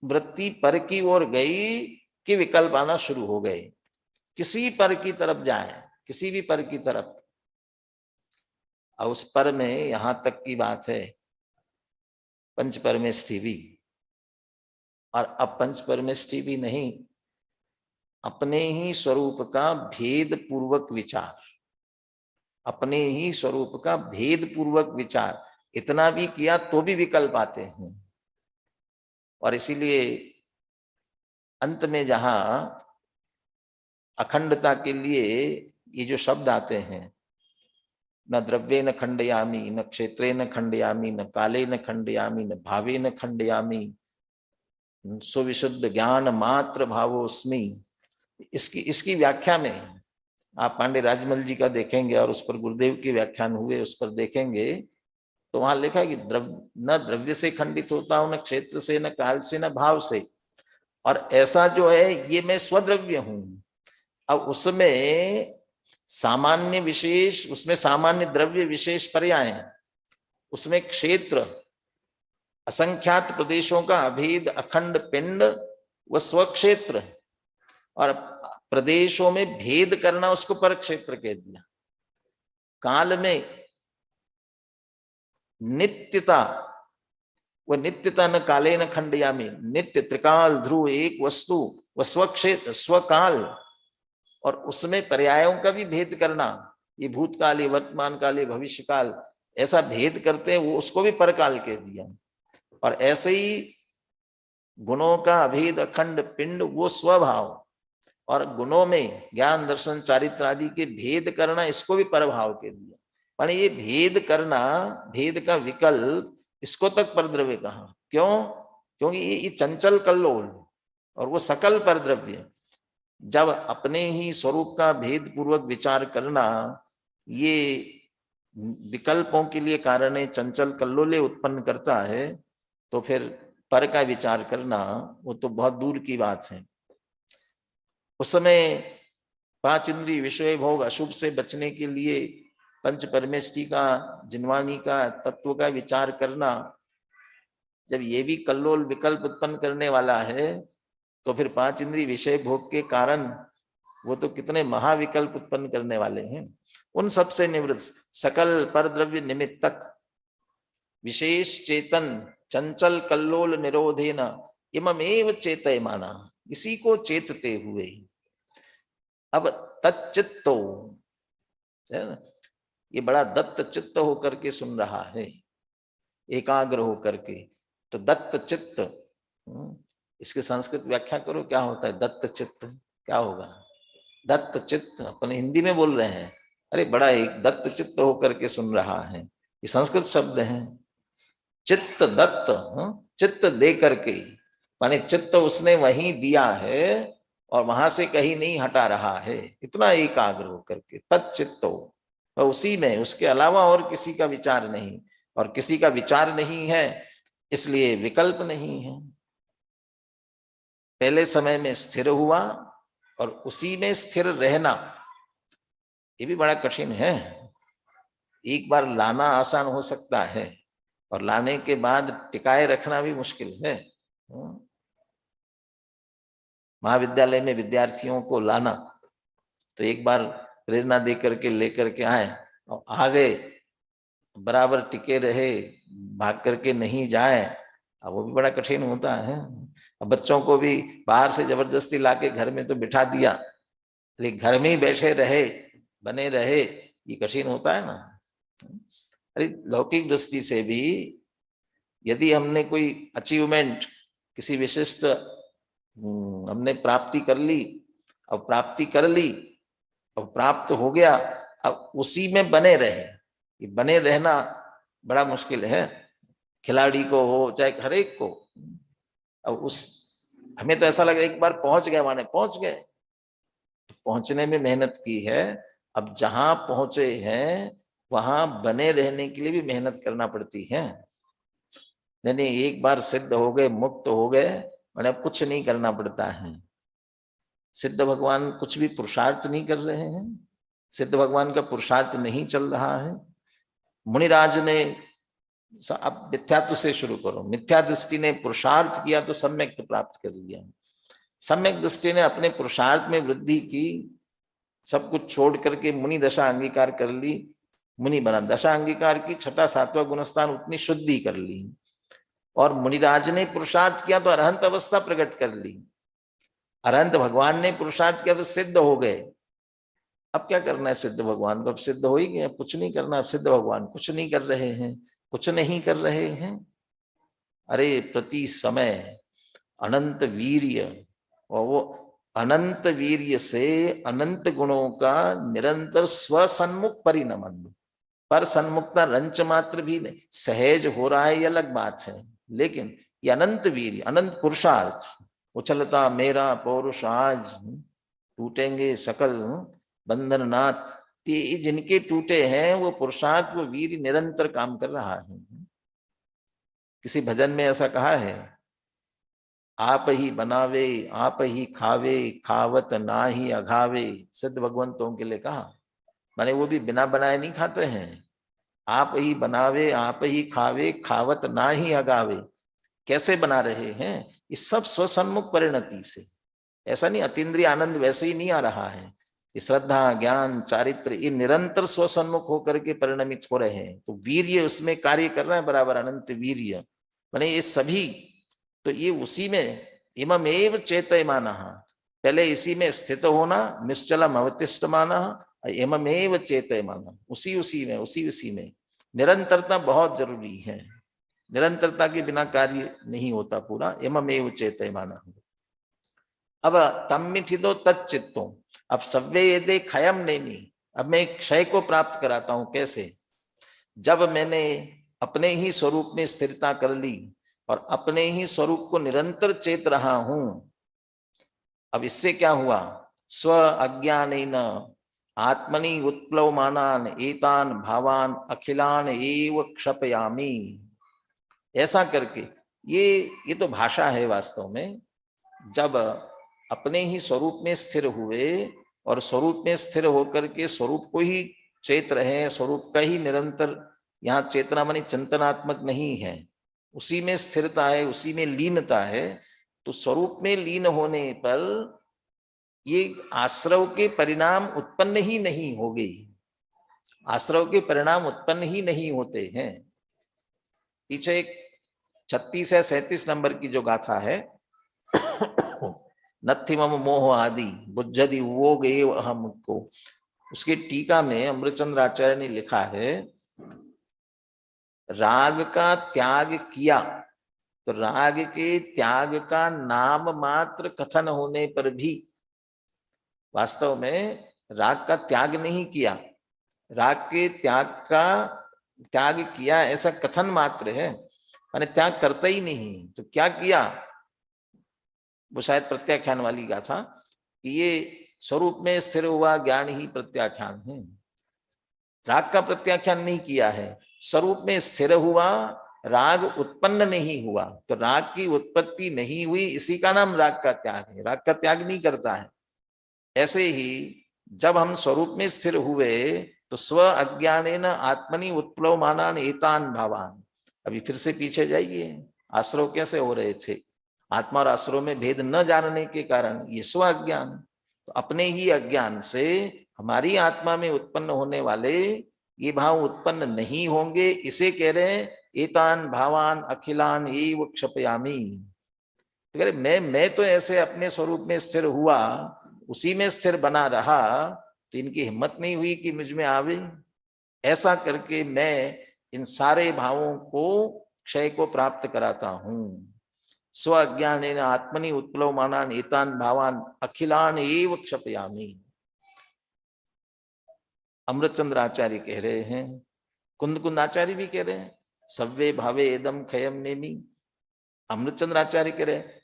वृत्ति पर की ओर गई कि विकल्प आना शुरू हो गए, किसी पर की तरफ जाए, किसी भी पर की तरफ। और उस पर में यहां तक की बात है पंच परमेष्टि भी, और अब पंच परमेष्टि भी नहीं, अपने ही स्वरूप का भेद पूर्वक विचार, अपने ही स्वरूप का भेद पूर्वक विचार, इतना भी किया तो भी विकल्प आते हैं। और इसीलिए अंत में जहां अखंडता के लिए ये जो शब्द आते हैं, न द्रव्ये न खंडयामी, न क्षेत्रे न खंडयामी, न काले न खंडयामी, न भावे न खंडयामी, सुविशुद्ध ज्ञान मात्र भावोस्मि, इसकी व्याख्या में आप पांडे राजमल जी का देखेंगे और उस पर गुरुदेव के व्याख्यान हुए, उस पर देखेंगे तो वहां लिखा है कि न द्रव्य से खंडित होता हूं, न क्षेत्र से, न काल से, न भाव से, और ऐसा जो है ये मैं स्वद्रव्य हूं। अब उसमें सामान्य विशेष, उसमें सामान्य द्रव्य विशेष पर्याय, उसमें क्षेत्र असंख्यात प्रदेशों का अभेद अखंड पिंड व स्वक्षेत्र, और प्रदेशों में भेद करना उसको पर क्षेत्र कह दिया। काल में नित्यता, वह नित्यता न काले न खंडयामी, नित्य त्रिकाल ध्रुव एक वस्तु व स्वक्षेत्र स्वकाल, और उसमें पर्यायों का भी भेद करना, ये भूतकाल, ये वर्तमान काल, ये भविष्य काल, ऐसा भेद करते हैं, वो उसको भी परकाल कह दिया। और ऐसे ही गुणों का अभेद अखंड पिंड वो स्वभाव, और गुणों में ज्ञान दर्शन चारित्र आदि के भेद करना, इसको भी परभाव कह दिया। माने ये भेद करना, भेद का विकल्प, इसको तक परद्रव्य कहा। क्यों? क्योंकि ये चंचल कल्लोल और वो सकल परद्रव्य, जब अपने ही स्वरूप का भेद पूर्वक विचार करना, ये विकल्पों के लिए कारणे चंचल कल्लोले उत्पन्न करता है, तो फिर पर का विचार करना वो तो बहुत दूर की बात है। उस समय 5 इंद्रिय विषय भोग अशुभ से बचने के लिए पंच परमेष्टि का, जिनवाणी का, तत्व का विचार करना, जब ये भी कल्लोल विकल्प उत्पन्न करने वाला है, तो फिर 5 इंद्रिय विषय भोग के कारण वो तो कितने महाविकल्प उत्पन्न करने वाले हैं। उन सब से निवृत्त सकल पर द्रव्य निमित्तक विशेष चेतन चंचल कल्लोल निरोधेन इममेव चेतयमाना, इसी को चेतते हुए। अब तच्चित्तो, ये बड़ा दत्त चित्त होकर के सुन रहा है, एकाग्र होकर के। तो दत्त चित्त, इसके संस्कृत व्याख्या करो, क्या होता है दत्त चित्त? क्या होगा दत्त चित्त? अपन हिंदी में बोल रहे हैं, अरे बड़ा एक दत्त चित्त होकर के सुन रहा है, ये संस्कृत शब्द है। चित्त दत्त, चित्त दे करके, माने चित्त उसने वहीं दिया है और वहां से कहीं नहीं हटा रहा है, इतना एकाग्र होकर के तच्चित्तो, तो उसी में, उसके अलावा और किसी का विचार नहीं, और किसी का विचार नहीं है इसलिए विकल्प नहीं है। पहले समय में स्थिर हुआ और उसी में स्थिर रहना, ये भी बड़ा कठिन है। एक बार लाना आसान हो सकता है और लाने के बाद टिकाए रखना भी मुश्किल है। महाविद्यालय में विद्यार्थियों को लाना, तो एक बार प्रेरणा दे करके लेकर के आए और आ गए, बराबर टिके रहे, भाग करके नहीं जाए, अब वो भी बड़ा कठिन होता है। अब बच्चों को भी बाहर से जबरदस्ती लाके घर में तो बिठा दिया, लेकिन घर में ही बैठे रहे, बने रहे, ये कठिन होता है ना। अरे लौकिक दृष्टि से भी यदि हमने कोई अचीवमेंट, किसी विशिष्ट हमने प्राप्ति कर ली, अब प्राप्ति कर ली, अब प्राप्त हो गया, अब उसी में बने रहे, ये बने रहना बड़ा मुश्किल है, खिलाड़ी को हो चाहे हर एक को। अब हमें तो ऐसा लगा एक बार पहुंच गए, माने पहुंच गए, तो पहुंचने में मेहनत की है, अब जहां पहुंचे हैं वहां बने रहने के लिए भी मेहनत करना पड़ती है। नहीं, एक बार सिद्ध हो गए, मुक्त हो गए, मैंने अब कुछ नहीं करना पड़ता है। सिद्ध भगवान कुछ भी पुरुषार्थ नहीं कर रहे हैं, सिद्ध भगवान का पुरुषार्थ नहीं चल रहा है। मुनिराज ने, अब मिथ्यात्व से शुरू करो, मिथ्या दृष्टि ने पुरुषार्थ किया तो सम्यक प्राप्त कर लिया, सम्यक दृष्टि ने अपने पुरुषार्थ में वृद्धि की, सब कुछ छोड़ करके मुनि दशा अंगीकार कर ली, मुनि बना, दशा अंगीकार की, 6वां 7वां गुणस्थान उतनी शुद्धि कर ली, और मुनिराज ने पुरुषार्थ किया तो अरहंत अवस्था प्रकट कर ली, अरहंत भगवान ने पुरुषार्थ किया तो सिद्ध हो गए। अब क्या करना है सिद्ध भगवान को? अब सिद्ध हो ही गए, कुछ नहीं करना। अब सिद्ध भगवान कुछ नहीं कर रहे हैं, कुछ नहीं कर रहे हैं। अरे प्रति समय अनंत वीर्य, और वो अनंत वीर्य से अनंत गुणों का निरंतर स्वसन्मुख परिणमन, पर सन्मुखता रंच मात्र भी नहीं, सहज हो रहा है ये अलग बात है, लेकिन ये अनंत वीर्य, अनंत पुरुषार्थ, उछलता मेरा पौरुष आज, टूटेंगे सकल बंधन नाथ, ये जिनके टूटे हैं वो पुरुषार्थ, वो वीर निरंतर काम कर रहा है। किसी भजन में ऐसा कहा है, आप ही बनावे आप ही खावे, खावत ना ही अघावे, सिद्ध भगवंतों के लिए कहा, माने वो भी बिना बनाए नहीं खाते हैं, आप ही बनावे आप ही खावे, खावत ना ही अगावे। कैसे बना रहे हैं? ये सब स्वसन्मुख परिणति से, ऐसा नहीं अतीन्द्रिय आनंद वैसे ही नहीं आ रहा है, ये श्रद्धा ज्ञान चारित्र ये निरंतर स्वसन्मुख होकर के परिणमित हो रहे हैं, तो वीर्य उसमें कार्य कर रहा है बराबर, अनंत वीर्य, माने ये सभी, तो ये उसी में इममेव चेतयमानः, पहले इसी में स्थित होना, निश्चलम अवतिष्ठमानः, इममेव चेतयमानः, उसी में निरंतरता बहुत जरूरी है, निरंतरता के बिना कार्य नहीं होता पूरा। इममेव चेतयमानः। अब तम्मिठिदो तच्चित्तो, अब सव्ये यदे क्षयम नेमि, अब मैं क्षय को प्राप्त कराता हूं। कैसे? जब मैंने अपने ही स्वरूप में स्थिरता कर ली और अपने ही स्वरूप को निरंतर चेत रहा हूं, अब इससे क्या हुआ? स्व अज्ञानेन आत्मनि उत्प्लवमानान एतान भावान अखिलान एव क्षपयामि। ऐसा करके ये तो भाषा है वास्तव में। जब अपने ही स्वरूप में स्थिर हुए और स्वरूप में स्थिर होकर के स्वरूप को ही चेत रहे, स्वरूप का ही निरंतर, यहाँ चेतना मानी चिंतनात्मक नहीं है, उसी में स्थिरता है, उसी में लीनता है। तो स्वरूप में लीन होने पर ये आश्रव के परिणाम उत्पन्न ही नहीं हो गई, आश्रव के परिणाम उत्पन्न ही नहीं होते हैं। पीछे एक 36 या 37 नंबर की जो गाथा है, नत्थि मम मोह आदि बुद्धि वो गए हमको, उसके टीका में अमृतचंद्र आचार्य ने लिखा है, राग का त्याग किया तो राग के त्याग का नाम मात्र कथन होने पर भी वास्तव में राग का त्याग नहीं किया, राग के त्याग किया ऐसा कथन मात्र है, माने त्याग करता ही नहीं। तो क्या किया, वो शायद प्रत्याख्यान वाली गाथा कि ये स्वरूप में स्थिर हुआ ज्ञान ही प्रत्याख्यान है, राग का प्रत्याख्यान नहीं किया है। स्वरूप में स्थिर हुआ, राग उत्पन्न नहीं हुआ, तो राग की उत्पत्ति नहीं हुई, इसी का नाम राग का त्याग है, राग का त्याग नहीं करता है। ऐसे ही जब हम स्वरूप में स्थिर हुए तो स्व अज्ञानेन आत्मनि उत्प्लवमानान एतान भावान। अभी फिर से पीछे जाइए, आश्रव कैसे हो रहे थे, आत्मा और आश्रव में भेद न जानने के कारण ये स्व अज्ञान, तो अपने ही अज्ञान से हमारी आत्मा में उत्पन्न होने वाले ये भाव उत्पन्न नहीं होंगे, इसे कह रहे हैं एतान भावान अखिलान एव क्षपयामि। तो कह रहे मैं तो ऐसे अपने स्वरूप में स्थिर हुआ, उसी में स्थिर बना रहा, तो इनकी हिम्मत नहीं हुई कि मुझ में आवे। ऐसा करके मैं इन सारे भावों को क्षय को प्राप्त कराता हूं। स्व अज्ञानेन आत्मनि उत्प्लवमानान एतान भावान अखिलान एव क्षपयामि। अमृतचंद्र आचार्य कह रहे हैं, कुंद आचार्य भी कह रहे हैं, सव्वे भावे एदम खयम नेमी। अमृतचंद्र आचार्य कह रहे हैं,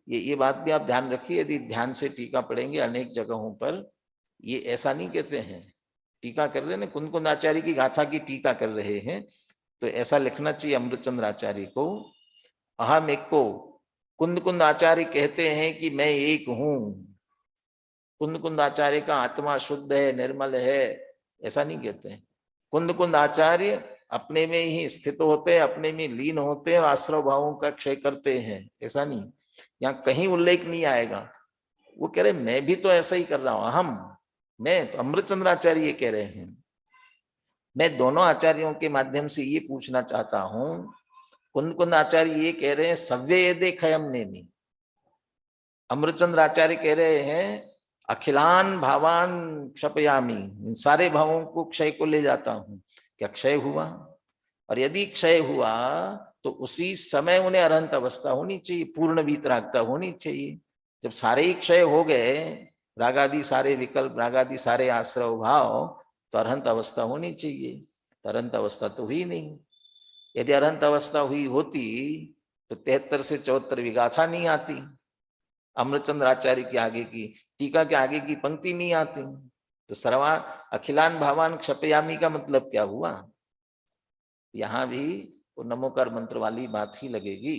ये बात भी आप ध्यान रखिए, यदि ध्यान से टीका पढ़ेंगे अनेक जगहों पर ये ऐसा नहीं कहते हैं, टीका कर रहे हैं, कुंद आचार्य की गाथा की टीका कर रहे हैं, तो ऐसा लिखना चाहिए अमृतचंद्र आचार्य को, अहम एक को। कुंद आचार्य कहते हैं कि मैं एक हूं, कुंद आचार्य का आत्मा शुद्ध है, निर्मल है, ऐसा नहीं कहते हैं। कुंद आचार्य अपने में ही स्थित होते हैं, अपने में लीन होते हैं और आश्रव भावों का क्षय करते हैं, ऐसा नहीं, यहाँ कहीं उल्लेख नहीं आएगा। वो कह रहे मैं भी तो ऐसा ही कर रहा हूं, अहम, मैं तो अमृतचंद्र आचार्य ये कह रहे हैं। मैं दोनों आचार्यों के माध्यम से ये पूछना चाहता हूं, कुंद आचार्य ये कह रहे हैं सव्य यदे खयम नेमी, अमृतचंद्र आचार्य कह रहे हैं अखिलान भावान क्षपयामि, इन सारे भावों को क्षय को ले जाता हूं। क्या क्षय हुआ? और यदि क्षय हुआ तो उसी समय उन्हें अरहंत अवस्था होनी चाहिए, पूर्ण वीतरागता होनी चाहिए। जब सारे ही क्षय हो गए, रागादि सारे विकल्प, रागादि सारे आश्रव भाव, तो अरहंत अवस्था होनी चाहिए, तो अरहंत अवस्था तो हुई नहीं। यदि अरहंत अवस्था हुई होती तो 73 से 74 विगाथा नहीं आती, अमृतचंद्र आचार्य के आगे की टीका के आगे की पंक्ति नहीं आती। तो सर्वा अखिलान भावान क्षपयामी का मतलब क्या हुआ? यहां भी वो नमोकार मंत्र वाली बात ही लगेगी।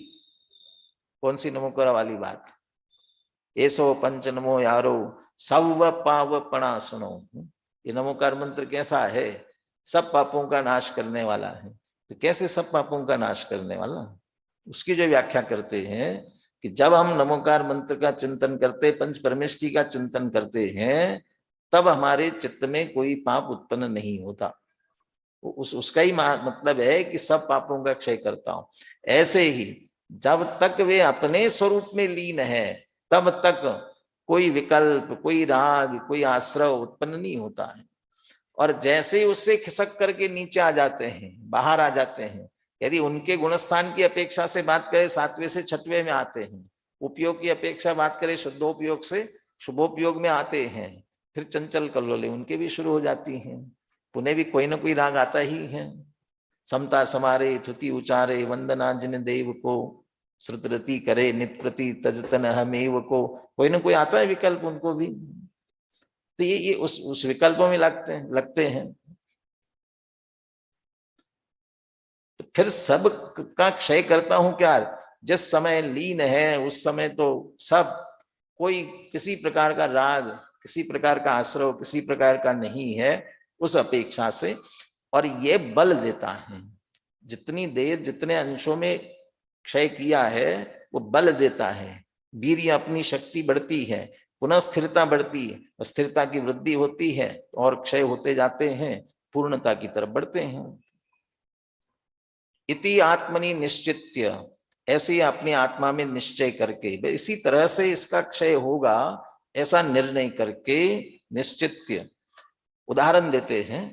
कौन सी नमोकार वाली बात? ऐसो पंच नमो यारो सव पाव पणा सुनो। ये नमोकार मंत्र कैसा है? सब पापों का नाश करने वाला है। तो कैसे सब पापों का नाश करने वाला? उसकी जो व्याख्या करते हैं कि जब हम नमोकार मंत्र का चिंतन करते, पंच परमेष्टि का चिंतन करते हैं, तब हमारे चित्त में कोई पाप उत्पन्न नहीं होता। उसका ही मतलब है कि सब पापों का क्षय करता हूं। ऐसे ही जब तक वे अपने स्वरूप में लीन है, तब तक कोई विकल्प, कोई राग, कोई आश्रव उत्पन्न नहीं होता है। और जैसे उससे खिसक करके नीचे आ जाते हैं, बाहर आ जाते हैं, यदि उनके गुणस्थान की अपेक्षा से बात करें 7वें से 6वें में आते हैं, उपयोग की अपेक्षा बात करें शुद्धोपयोग से शुभोपयोग में आते हैं, फिर चंचल कल्लोले उनके भी शुरू हो जाती हैं। पुनः भी कोई ना कोई राग आता ही है। समता समारे थुति उचारे वंदना जिन देव को, श्रुतरति करे नित प्रति तजतन हमेव को, कोई ना कोई आता है विकल्प उनको भी। तो ये उस विकल्प में लगते हैं। तो फिर सब का क्षय करता हूं क्या? जिस समय लीन है उस समय तो सब, कोई किसी प्रकार का राग, किसी प्रकार का आश्रव, किसी प्रकार का नहीं है उस अपेक्षा से। और ये बल देता है, जितनी देर जितने अंशों में क्षय किया है वो बल देता है। वीर्य अपनी शक्ति बढ़ती है, पुनः स्थिरता बढ़ती है, स्थिरता की वृद्धि होती है और क्षय होते जाते हैं, पूर्णता की तरफ बढ़ते हैं। इति आत्मनि निश्चित्य, ऐसे अपनी आत्मा में निश्चय करके, इसी तरह से इसका क्षय होगा ऐसा निर्णय करके निश्चित्य। उदाहरण देते हैं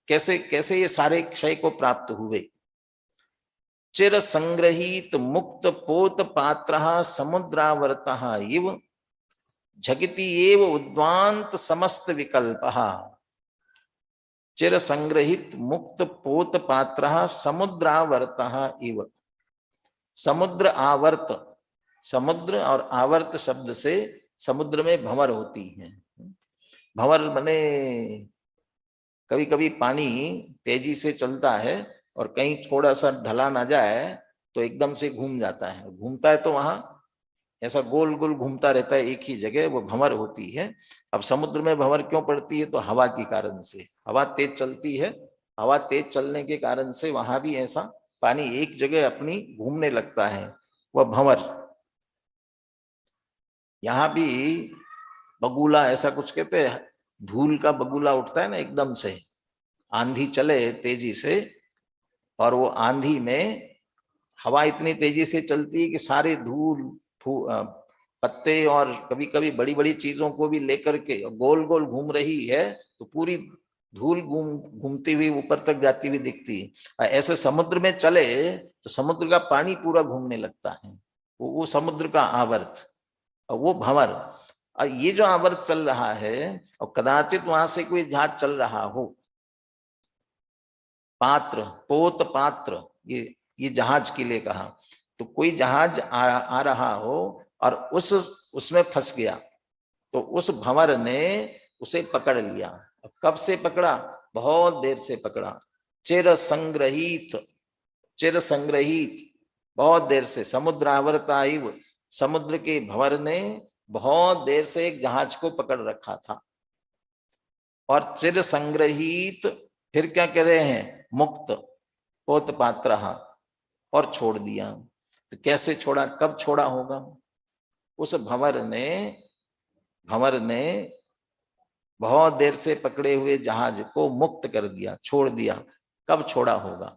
कैसे कैसे ये सारे क्षय को प्राप्त हुए। चिर संग्रहित मुक्त पोत पात्र समुद्रावर्त इव झगिति एव उद्वांत समस्त विकल्प। चिर संग्रहित मुक्त पोत पात्र समुद्रावर्त इव, समुद्र आवर्त, समुद्र और आवर्त शब्द से समुद्र में भंवर होती है। भंवर माने कभी कभी पानी तेजी से चलता है और कहीं थोड़ा सा ढलान आ जाए तो एकदम से घूम जाता है, घूमता है तो वहां ऐसा गोल गोल घूमता रहता है एक ही जगह, वो भंवर होती है। अब समुद्र में भंवर क्यों पड़ती है? तो हवा के कारण से, हवा तेज चलती है, हवा तेज चलने के कारण से वहां भी ऐसा पानी एक जगह अपनी घूमने लगता है, वह भंवर। यहां भी बगुला ऐसा कुछ कहते हैं, धूल का बगुला उठता है ना एकदम से, आंधी चले तेजी से और वो आंधी में हवा इतनी तेजी से चलती है कि सारे धूल पत्ते और कभी कभी बड़ी बड़ी चीजों को भी लेकर के गोल गोल घूम रही है, तो पूरी धूल घूमती हुई ऊपर तक जाती हुई दिखती है। ऐसे समुद्र में चले तो समुद्र का पानी पूरा घूमने लगता है, वो समुद्र का आवर्त और वो भंवर। और ये जो आवर्त चल रहा है और कदाचित वहां से कोई जहाज चल रहा हो, पात्र पोत पात्र ये जहाज के लिए कहा, तो कोई जहाज आ रहा हो और उसमें फंस गया तो उस भंवर ने उसे पकड़ लिया। कब से पकड़ा? बहुत देर से पकड़ा। चिर संग्रहित, चिर संग्रहित बहुत देर से, समुद्र आवर्ताइव, समुद्र के भंवर ने बहुत देर से एक जहाज को पकड़ रखा था। और चिर संग्रहित फिर क्या कह रहे हैं? मुक्त पोत पात्र, और छोड़ दिया। तो कैसे छोड़ा, कब छोड़ा होगा? उस भंवर ने बहुत देर से पकड़े हुए जहाज को मुक्त कर दिया, छोड़ दिया। कब छोड़ा होगा?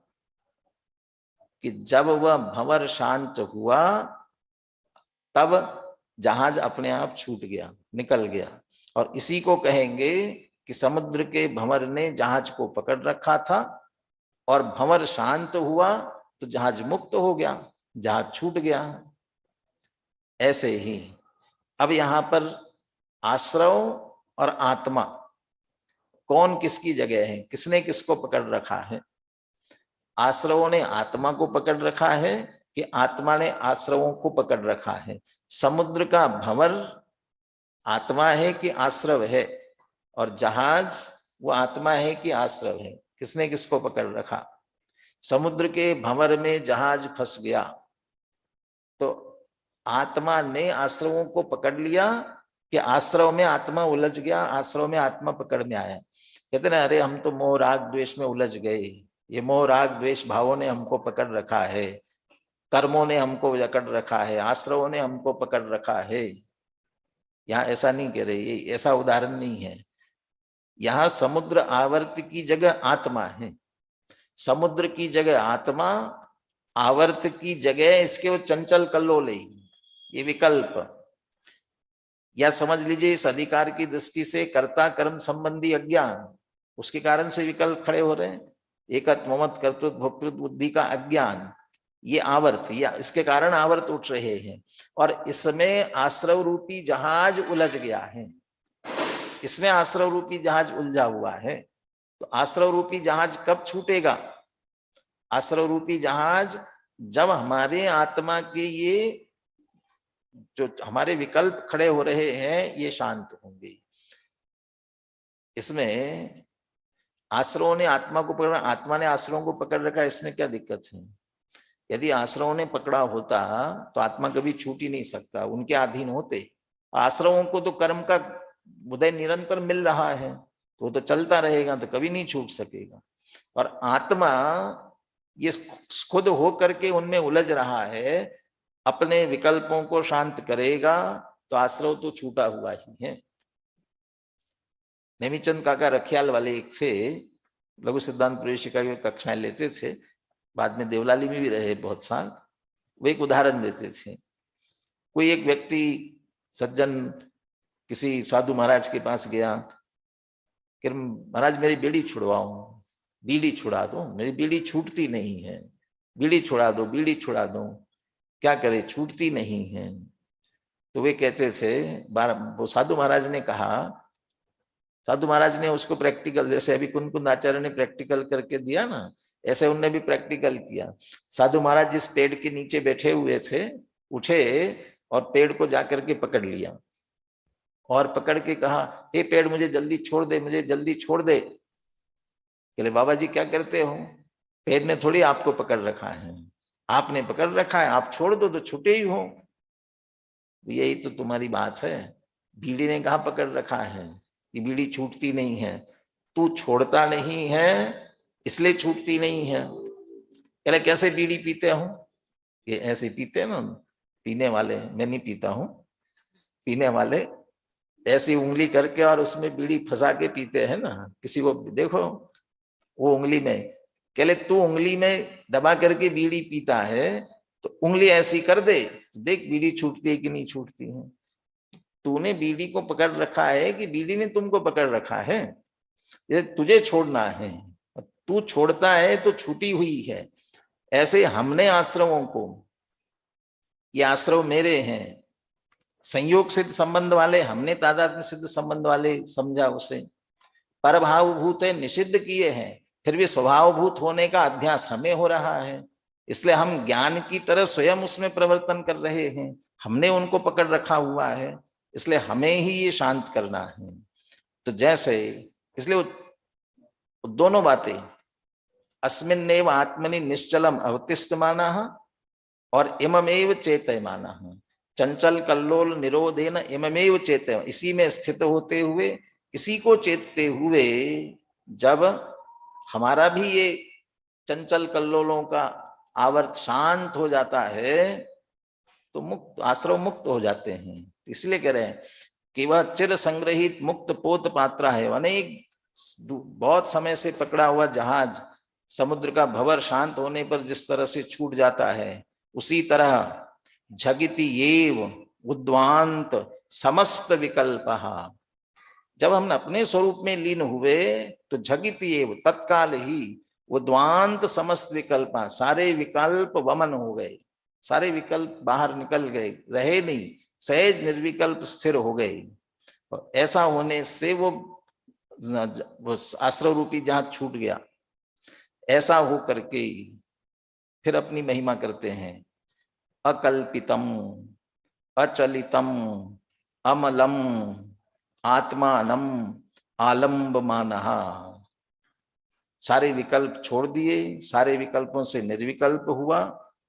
कि जब वह भंवर शांत हुआ तब जहाज अपने आप छूट गया, निकल गया। और इसी को कहेंगे कि समुद्र के भंवर ने जहाज को पकड़ रखा था और भंवर शांत हुआ तो जहाज मुक्त हो गया, जहाज छूट गया। ऐसे ही अब यहां पर आश्रव और आत्मा कौन किसकी जगह है, किसने किसको पकड़ रखा है? आश्रवों ने आत्मा को पकड़ रखा है कि आत्मा ने आश्रवों को पकड़ रखा है? समुद्र का भंवर आत्मा है कि आश्रव है? और जहाज वो आत्मा है कि आश्रव है? किसने किसको पकड़ रखा? समुद्र के भंवर में जहाज फंस गया तो आत्मा ने आश्रवों को पकड़ लिया कि आश्रव में आत्मा उलझ गया, आश्रव में आत्मा पकड़ में आया? कहते ना, अरे हम तो मोह राग द्वेष में उलझ गए, ये मोह राग द्वेष भावों ने हमको पकड़ रखा है, कर्मों ने हमको पकड़ रखा है, आश्रवों ने हमको पकड़ रखा है। यहाँ ऐसा नहीं कह रहे, ऐसा उदाहरण नहीं है। यहाँ समुद्र आवर्त की जगह आत्मा है, समुद्र की जगह आत्मा, आवर्त की जगह इसके वो चंचल कल्लोल, ये विकल्प। या समझ लीजिए इस अधिकार की दृष्टि से कर्ता कर्म संबंधी अज्ञान, उसके कारण से विकल्प खड़े हो रहे हैं। एकत्व ममत्व कर्तृत्व भोक्तृत्व बुद्धि का अज्ञान, ये आवर्त, या इसके कारण आवर्त उठ रहे हैं। और इसमें आश्रव रूपी जहाज उलझ गया है, इसमें आश्रव रूपी जहाज उलझा हुआ है। तो आश्रव रूपी जहाज कब छूटेगा? आश्रव रूपी जहाज जब हमारे आत्मा के ये जो हमारे विकल्प खड़े हो रहे हैं ये शांत होंगे। इसमें आश्रवों ने आत्मा को पकड़ा, आत्मा ने आश्रवों को पकड़ रखा, इसमें क्या दिक्कत है? यदि आश्रवों ने पकड़ा होता तो आत्मा कभी छूट ही नहीं सकता, उनके अधीन होते। आश्रवों को तो कर्म का उदय निरंतर मिल रहा है, तो वो तो चलता रहेगा, तो कभी नहीं छूट सकेगा। और आत्मा ये खुद हो करके उनमें उलझ रहा है, अपने विकल्पों को शांत करेगा तो आश्रव तो छूटा हुआ ही है। नेमीचंद काका रखियाल वाले एक थे, लघु सिद्धांत प्रवेशिका की कक्षाएं लेते थे, बाद में देवलाली में भी रहे बहुत साल। वो एक उदाहरण देते थे। कोई एक व्यक्ति सज्जन किसी साधु महाराज के पास गया कि महाराज मेरी बीड़ी छुड़वाओ, बीड़ी छुड़ा दो, मेरी बीड़ी छूटती नहीं है, बीड़ी छुड़ा दो, बीड़ी छुड़ा दो, क्या करे, छूटती नहीं है। तो वे कहते थे, वो साधु महाराज ने कहा, साधु महाराज ने उसको प्रैक्टिकल, जैसे अभी कुंद आचार्य ने प्रैक्टिकल करके दिया ना, ऐसे उनने भी प्रैक्टिकल किया। साधु महाराज जिस पेड़ के नीचे बैठे हुए थे, उठे और पेड़ को जाकर के पकड़ लिया और पकड़ के कहा, हे पेड़ मुझे जल्दी छोड़ दे, मुझे जल्दी छोड़ दे। कहले बाबा जी क्या करते हो, पेड़ ने थोड़ी आपको पकड़ रखा है, आपने पकड़ रखा है, आप छोड़ दो तो छूटे ही हो। यही तो तुम्हारी बात है, बीड़ी ने कहा पकड़ रखा है, ये बीड़ी छूटती नहीं है, तू छोड़ता नहीं है इसलिए छूटती नहीं है। कहले कैसे बीड़ी पीते हो? ये ऐसे पीते हैं ना पीने वाले, मैं नहीं पीता हूं, पीने वाले ऐसी उंगली करके और उसमें बीड़ी फंसा के पीते हैं ना, किसी को देखो वो उंगली में, कहले तू उंगली में दबा करके बीड़ी पीता है तो उंगली ऐसी कर दे, देख बीड़ी छूटती है कि नहीं छूटती है। तूने बीड़ी को पकड़ रखा है कि बीड़ी ने तुमको पकड़ रखा है? ये तुझे छोड़ना है, तू छोड़ता है तो छूटी हुई है। ऐसे हमने आश्रमों को, ये आश्रम मेरे हैं, संयोग सिद्ध संबंध वाले, हमने तादात्म्य सिद्ध संबंध वाले समझा उसे, परभावभूत है निषिद्ध किए हैं, फिर भी स्वभावभूत होने का अध्यास हमें हो रहा है, इसलिए हम ज्ञान की तरह स्वयं उसमें प्रवर्तन कर रहे हैं। हमने उनको पकड़ रखा हुआ है, इसलिए हमें ही ये शांत करना है। तो जैसे इसलिए वो दोनों बातें, अस्मिन्नेव आत्मनि निश्चलम अवतिष्ठमानः और इममेव चेतयमानः, चंचल कल्लोल निरोधेन इममेव चेतय, इसी में स्थित होते हुए, इसी को चेतते हुए, जब हमारा भी ये चंचल कल्लोलों का आवर्त शांत हो जाता है तो मुक्त, आश्रव मुक्त हो जाते हैं। इसलिए कह रहे हैं कि वह चिर संग्रहित मुक्त पोत पात्रा है, अनेक बहुत समय से पकड़ा हुआ जहाज समुद्र का भंवर शांत होने पर जिस तरह से छूट जाता है, उसी तरह झगिति एव उद्वांत समस्त विकल्पः, जब हम अपने स्वरूप में लीन हुए तो झगिति एव तत्काल ही उद्वांत समस्त विकल्प, सारे विकल्प वमन हो गए, सारे विकल्प बाहर निकल गए, रहे नहीं, सहज निर्विकल्प स्थिर हो गए। ऐसा होने से वो आश्रव रूपी जहाज छूट गया। ऐसा हो करके फिर अपनी महिमा करते हैं, अकल्पितम अचलितम अमलम आत्मानम आलम्बमानः, सारे विकल्प छोड़ दिए, सारे विकल्पों से निर्विकल्प हुआ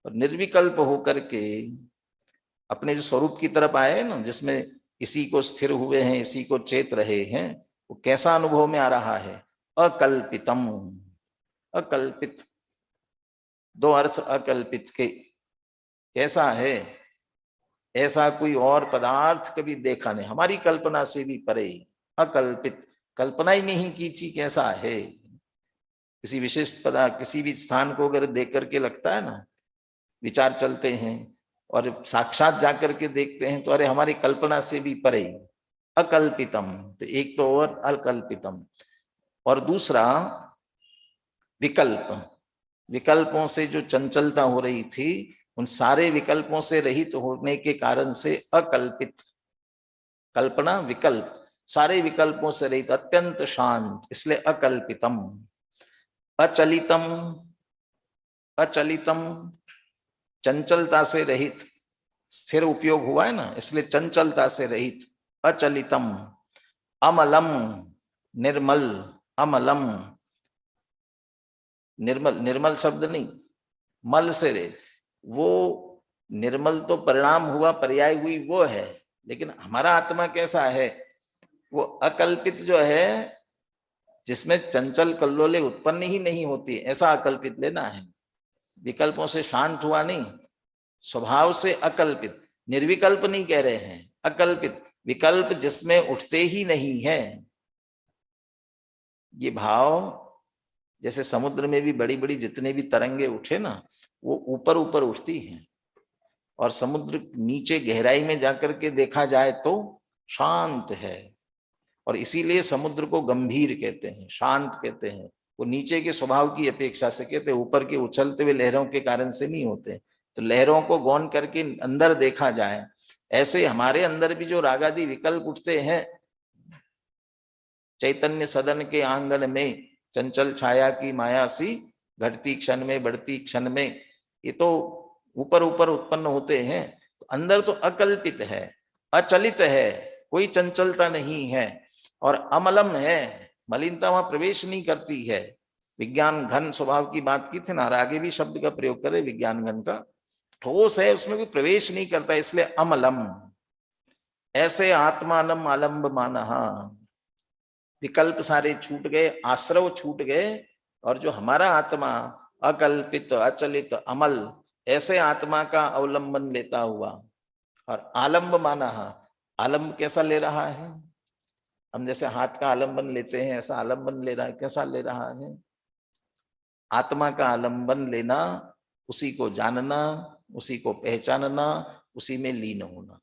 और निर्विकल्प होकर के अपने जो स्वरूप की तरफ आए ना, जिसमें इसी को स्थिर हुए हैं, इसी को चेत रहे हैं, वो कैसा अनुभव में आ रहा है? अकल्पितम, अकल्पित, दो अर्थ अकल्पित के, कैसा है? ऐसा कोई और पदार्थ कभी देखा नहीं, हमारी कल्पना से भी परे, अकल्पित, कल्पना ही नहीं की थी कैसा है। किसी विशेष पदार्थ, किसी भी स्थान को अगर देख करके लगता है ना, विचार चलते हैं और साक्षात जाकर के देखते हैं तो अरे हमारी कल्पना से भी परे, अकल्पितम। तो एक तो और अकल्पितम, और दूसरा विकल्प, विकल्पों से जो चंचलता हो रही थी, उन सारे विकल्पों से रहित होने के कारण से अकल्पित, कल्पना विकल्प, सारे विकल्पों से रहित, अत्यंत शांत, इसलिए अकल्पितम। अचलितम, अचलितम चंचलता से रहित, स्थिर उपयोग हुआ है ना, इसलिए चंचलता से रहित, अचलितम। अमलम निर्मल, अमलम, निर्मल, निर्मल शब्द नहीं, मल से रे, वो निर्मल तो परिणाम हुआ, पर्याय हुई वो है, लेकिन हमारा आत्मा कैसा है, वो अकल्पित जो है, जिसमें चंचल कल्लोले उत्पन्न ही नहीं होती, ऐसा अकल्पित लेना है। विकल्पों से शांत हुआ नहीं, स्वभाव से अकल्पित, निर्विकल्प नहीं कह रहे हैं, अकल्पित, विकल्प जिसमें उठते ही नहीं है। ये भाव जैसे समुद्र में भी बड़ी बड़ी जितने भी तरंगे उठे ना, वो ऊपर ऊपर उठती हैं, और समुद्र नीचे गहराई में जाकर के देखा जाए तो शांत है, और इसीलिए समुद्र को गंभीर कहते हैं, शांत कहते हैं। वो नीचे के स्वभाव की अपेक्षा से कहते हैं, ऊपर के उछलते हुए लहरों के कारण से नहीं होते। तो लहरों को गौन करके अंदर देखा जाए, ऐसे हमारे अंदर भी जो रागादि विकल्प उठते हैं, चैतन्य सदन के आंगन में चंचल छाया की माया सी, घटती क्षण में बढ़ती क्षण में, ये तो ऊपर ऊपर उत्पन्न होते हैं। तो अंदर तो अकल्पित है, अचलित है, कोई चंचलता नहीं है, और अमलम है, मलिनता वहां प्रवेश नहीं करती है। विज्ञान घन स्वभाव की बात की थी ना, और आगे भी शब्द का प्रयोग करे विज्ञान घन का, ठोस है, उसमें भी प्रवेश नहीं करता, इसलिए अमलम। ऐसे आत्मानम आलम्ब मानहा, विकल्प सारे छूट गए, आश्रव छूट गए, और जो हमारा आत्मा अकल्पित, अचलित, अमल, ऐसे आत्मा का अवलंबन लेता हुआ, और आलम्ब माना, आलम्ब कैसा ले रहा है, हम जैसे हाथ का आलंबन लेते हैं ऐसा आलंबन ले रहा है, कैसा ले रहा है, आत्मा का आलंबन लेना, उसी को जानना, उसी को पहचानना, उसी में लीन होना।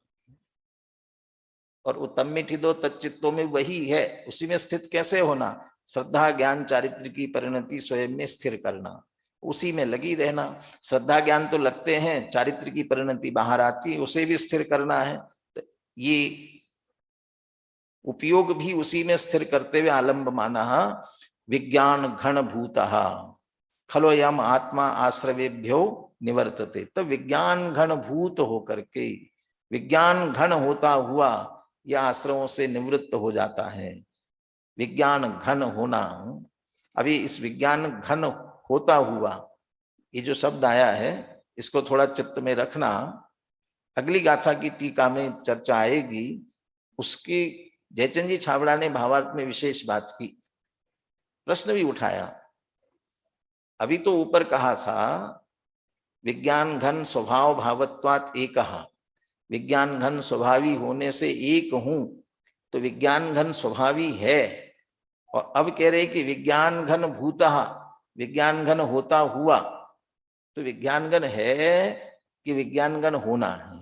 और उत्तम मिठी दो तच्चित्तों में वही है, उसी में स्थित कैसे होना, श्रद्धा ज्ञान चारित्र की परिणति स्वयं में स्थिर करना, उसी में लगी रहना। श्रद्धा ज्ञान तो लगते हैं, चारित्र की परिणति बाहर आती है, उसे भी स्थिर करना है। तो ये उपयोग भी उसी में स्थिर करते हुए आलम्ब माना विज्ञान घन भूतः खलोयम आत्मा आश्रवेभ्यो निवर्तते। तो विज्ञान घन भूत होकर के, विज्ञान घन होता हुआ यह आश्रमों से निवृत्त हो जाता है। विज्ञान घन होना, अभी इस विज्ञान घन होता हुआ ये जो शब्द आया है, इसको थोड़ा चित्त में रखना। अगली गाथा की टीका में चर्चा आएगी, उसकी जयचंद जी छाबड़ा ने भावार्थ में विशेष बात की, प्रश्न भी उठाया। अभी तो ऊपर कहा था विज्ञान घन स्वभाव भावत्वात् एकः, विज्ञान घन स्वभावी होने से एक हूं, तो विज्ञान घन स्वभावी है। और अब कह रहे कि विज्ञान घन भूतः, विज्ञान घन होता हुआ, तो विज्ञान घन है कि विज्ञान घन होना है,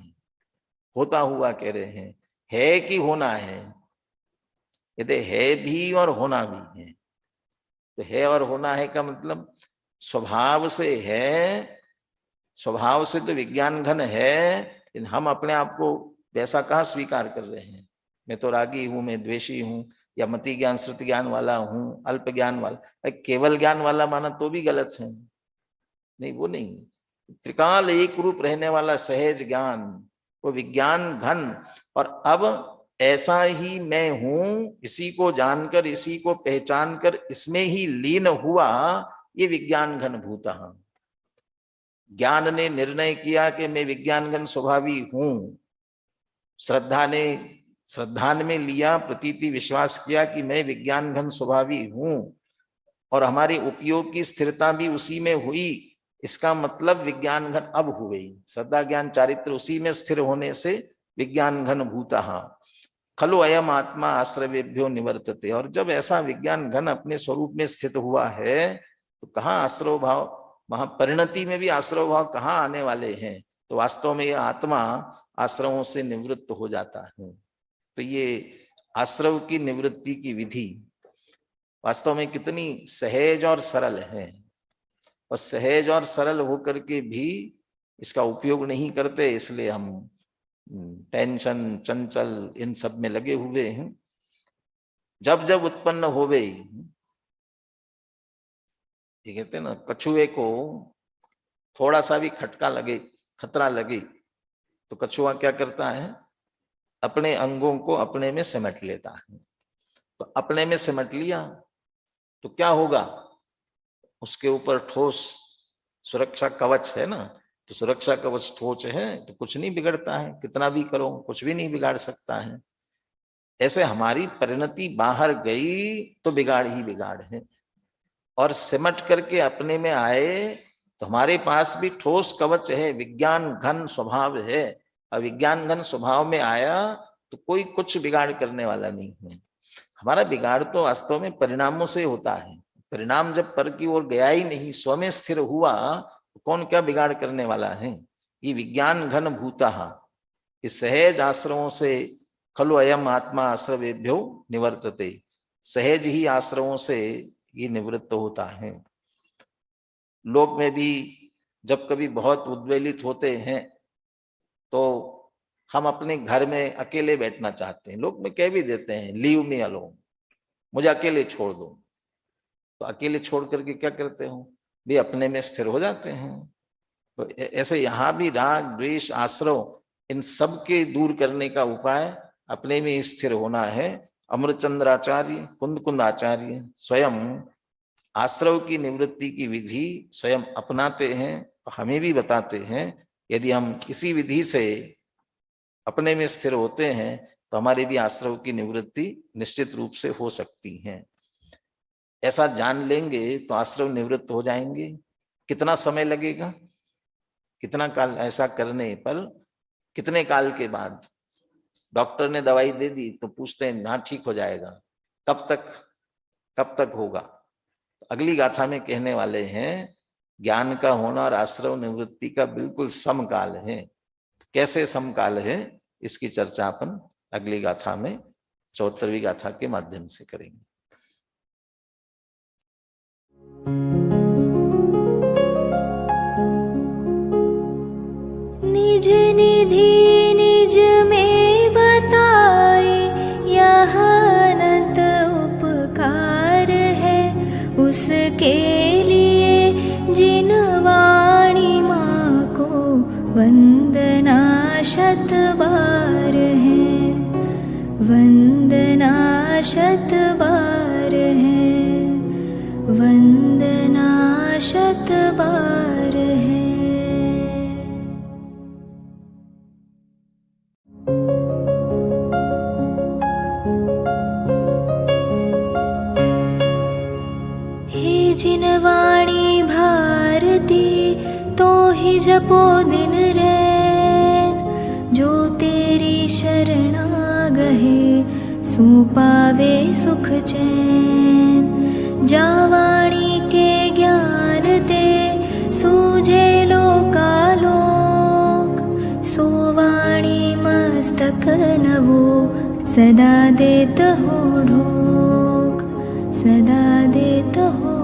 होता हुआ कह रहे हैं, है कि होना है, कहते है भी और होना भी है। तो है और होना है का मतलब स्वभाव से है, स्वभाव से तो विज्ञान घन है, लेकिन हम अपने आप को वैसा कहाँ स्वीकार कर रहे हैं, मैं तो रागी हूं, मैं द्वेषी हूं, या मति ज्ञान श्रुति ज्ञान वाला हूं, अल्प ज्ञान वाला, केवल ज्ञान वाला माना तो भी गलत है, नहीं वो नहीं, त्रिकाल एक रूप रहने वाला सहज ज्ञान, वो विज्ञान घन। और अब ऐसा ही मैं हूं, इसी को जानकर, इसी को पहचान कर, इसमें ही लीन हुआ, ये विज्ञान घन भूतः। ज्ञान ने निर्णय किया कि मैं विज्ञान घन स्वभावी हूं, श्रद्धा ने श्रद्धान में लिया, प्रतीति विश्वास किया कि मैं विज्ञान घन स्वभावी हूं, और हमारे उपयोग की स्थिरता भी उसी में हुई। इसका मतलब विज्ञान घन अब हुई, श्रद्धा ज्ञान चारित्र उसी में स्थिर होने से विज्ञान घन भूतः खलो अयम आत्मा आश्रवेभ्यो निवर्तते। और जब ऐसा विज्ञान घन अपने स्वरूप में स्थित हुआ है, तो कहाँ आश्रव भाव, वहां परिणति में भी आश्रव भाव कहाँ आने वाले हैं, तो वास्तव में यह आत्मा आश्रवों से निवृत्त हो जाता है। तो ये आश्रव की निवृत्ति की विधि वास्तव में कितनी सहज और सरल है, और सहज और सरल होकर के भी इसका उपयोग नहीं करते, इसलिए हम टेंशन, चंचल, इन सब में लगे हुए हैं। जब जब उत्पन्न हो गई, ये कहते हैं ना, कछुए को थोड़ा सा भी खटका लगे, खतरा लगे, तो कछुआ क्या करता है, अपने अंगों को अपने में समेट लेता है। तो अपने में सिमट लिया तो क्या होगा, उसके ऊपर ठोस सुरक्षा कवच है ना, तो सुरक्षा कवच ठोस है तो कुछ नहीं बिगड़ता है, कितना भी करो कुछ भी नहीं बिगाड़ सकता है। ऐसे हमारी परिणति बाहर गई तो बिगाड़ ही बिगाड़ है, और सिमट करके अपने में आए तो हमारे पास भी ठोस कवच है, विज्ञान घन स्वभाव है। और विज्ञान घन स्वभाव में आया तो कोई कुछ बिगाड़ करने वाला नहीं है। हमारा बिगाड़ तो वास्तव में परिणामों से होता है। परिणाम जब पर की ओर गया ही नहीं, स्व में स्थिर हुआ, तो कौन क्या बिगाड़ करने वाला है। ये विज्ञान घन भूता, इस सहज आश्रमों से खलु अयम आत्मा आश्रवेभ्यो निवर्तते, सहज ही आश्रमों से ये निवृत्त होता है। लोक में भी जब कभी बहुत उद्वेलित होते हैं तो हम अपने घर में अकेले बैठना चाहते हैं, लोग में कह भी देते हैं लीव मी अलोन, मुझे अकेले छोड़ दो। तो अकेले छोड़ करके क्या करते हो, भी अपने में स्थिर हो जाते हैं। तो ऐसे यहाँ भी राग द्वेष आश्रव इन सब के दूर करने का उपाय अपने में स्थिर होना है। अमृतचंद्र आचार्य, कुंद कुंद आचार्य स्वयं आश्रव की निवृत्ति की विधि स्वयं अपनाते हैं, हमें भी बताते हैं। यदि हम इसी विधि से अपने में स्थिर होते हैं तो हमारी भी आश्रव की निवृत्ति निश्चित रूप से हो सकती है। ऐसा जान लेंगे तो आश्रव निवृत्त हो जाएंगे। कितना समय लगेगा, कितना काल, ऐसा करने पर कितने काल के बाद डॉक्टर ने दवाई दे दी तो पूछते हैं ना ठीक हो जाएगा, कब तक होगा। अगली गाथा में कहने वाले हैं ज्ञान का होना और आश्रव निवृत्ति का बिल्कुल समकाल है। कैसे समकाल है इसकी चर्चा अपन अगली गाथा में 74वीं गाथा के माध्यम से करेंगे। निज निधि निज में बताए यह अनंत उपकार है, उसके लिए जिन वाणी माँ को वंदना शत बार है, वंदना शत बार है, वंदना शत बार है। हे जिन वाणी भारती तो ही जपो दिन रैन, जो तेरी शरणा गहे सो पावे सुख चैन। जा वाणी के ज्ञान ते सूझे लोकालोक, सो वाणी मस्तक नवो सदा देत हो ढोक, सदा देत हो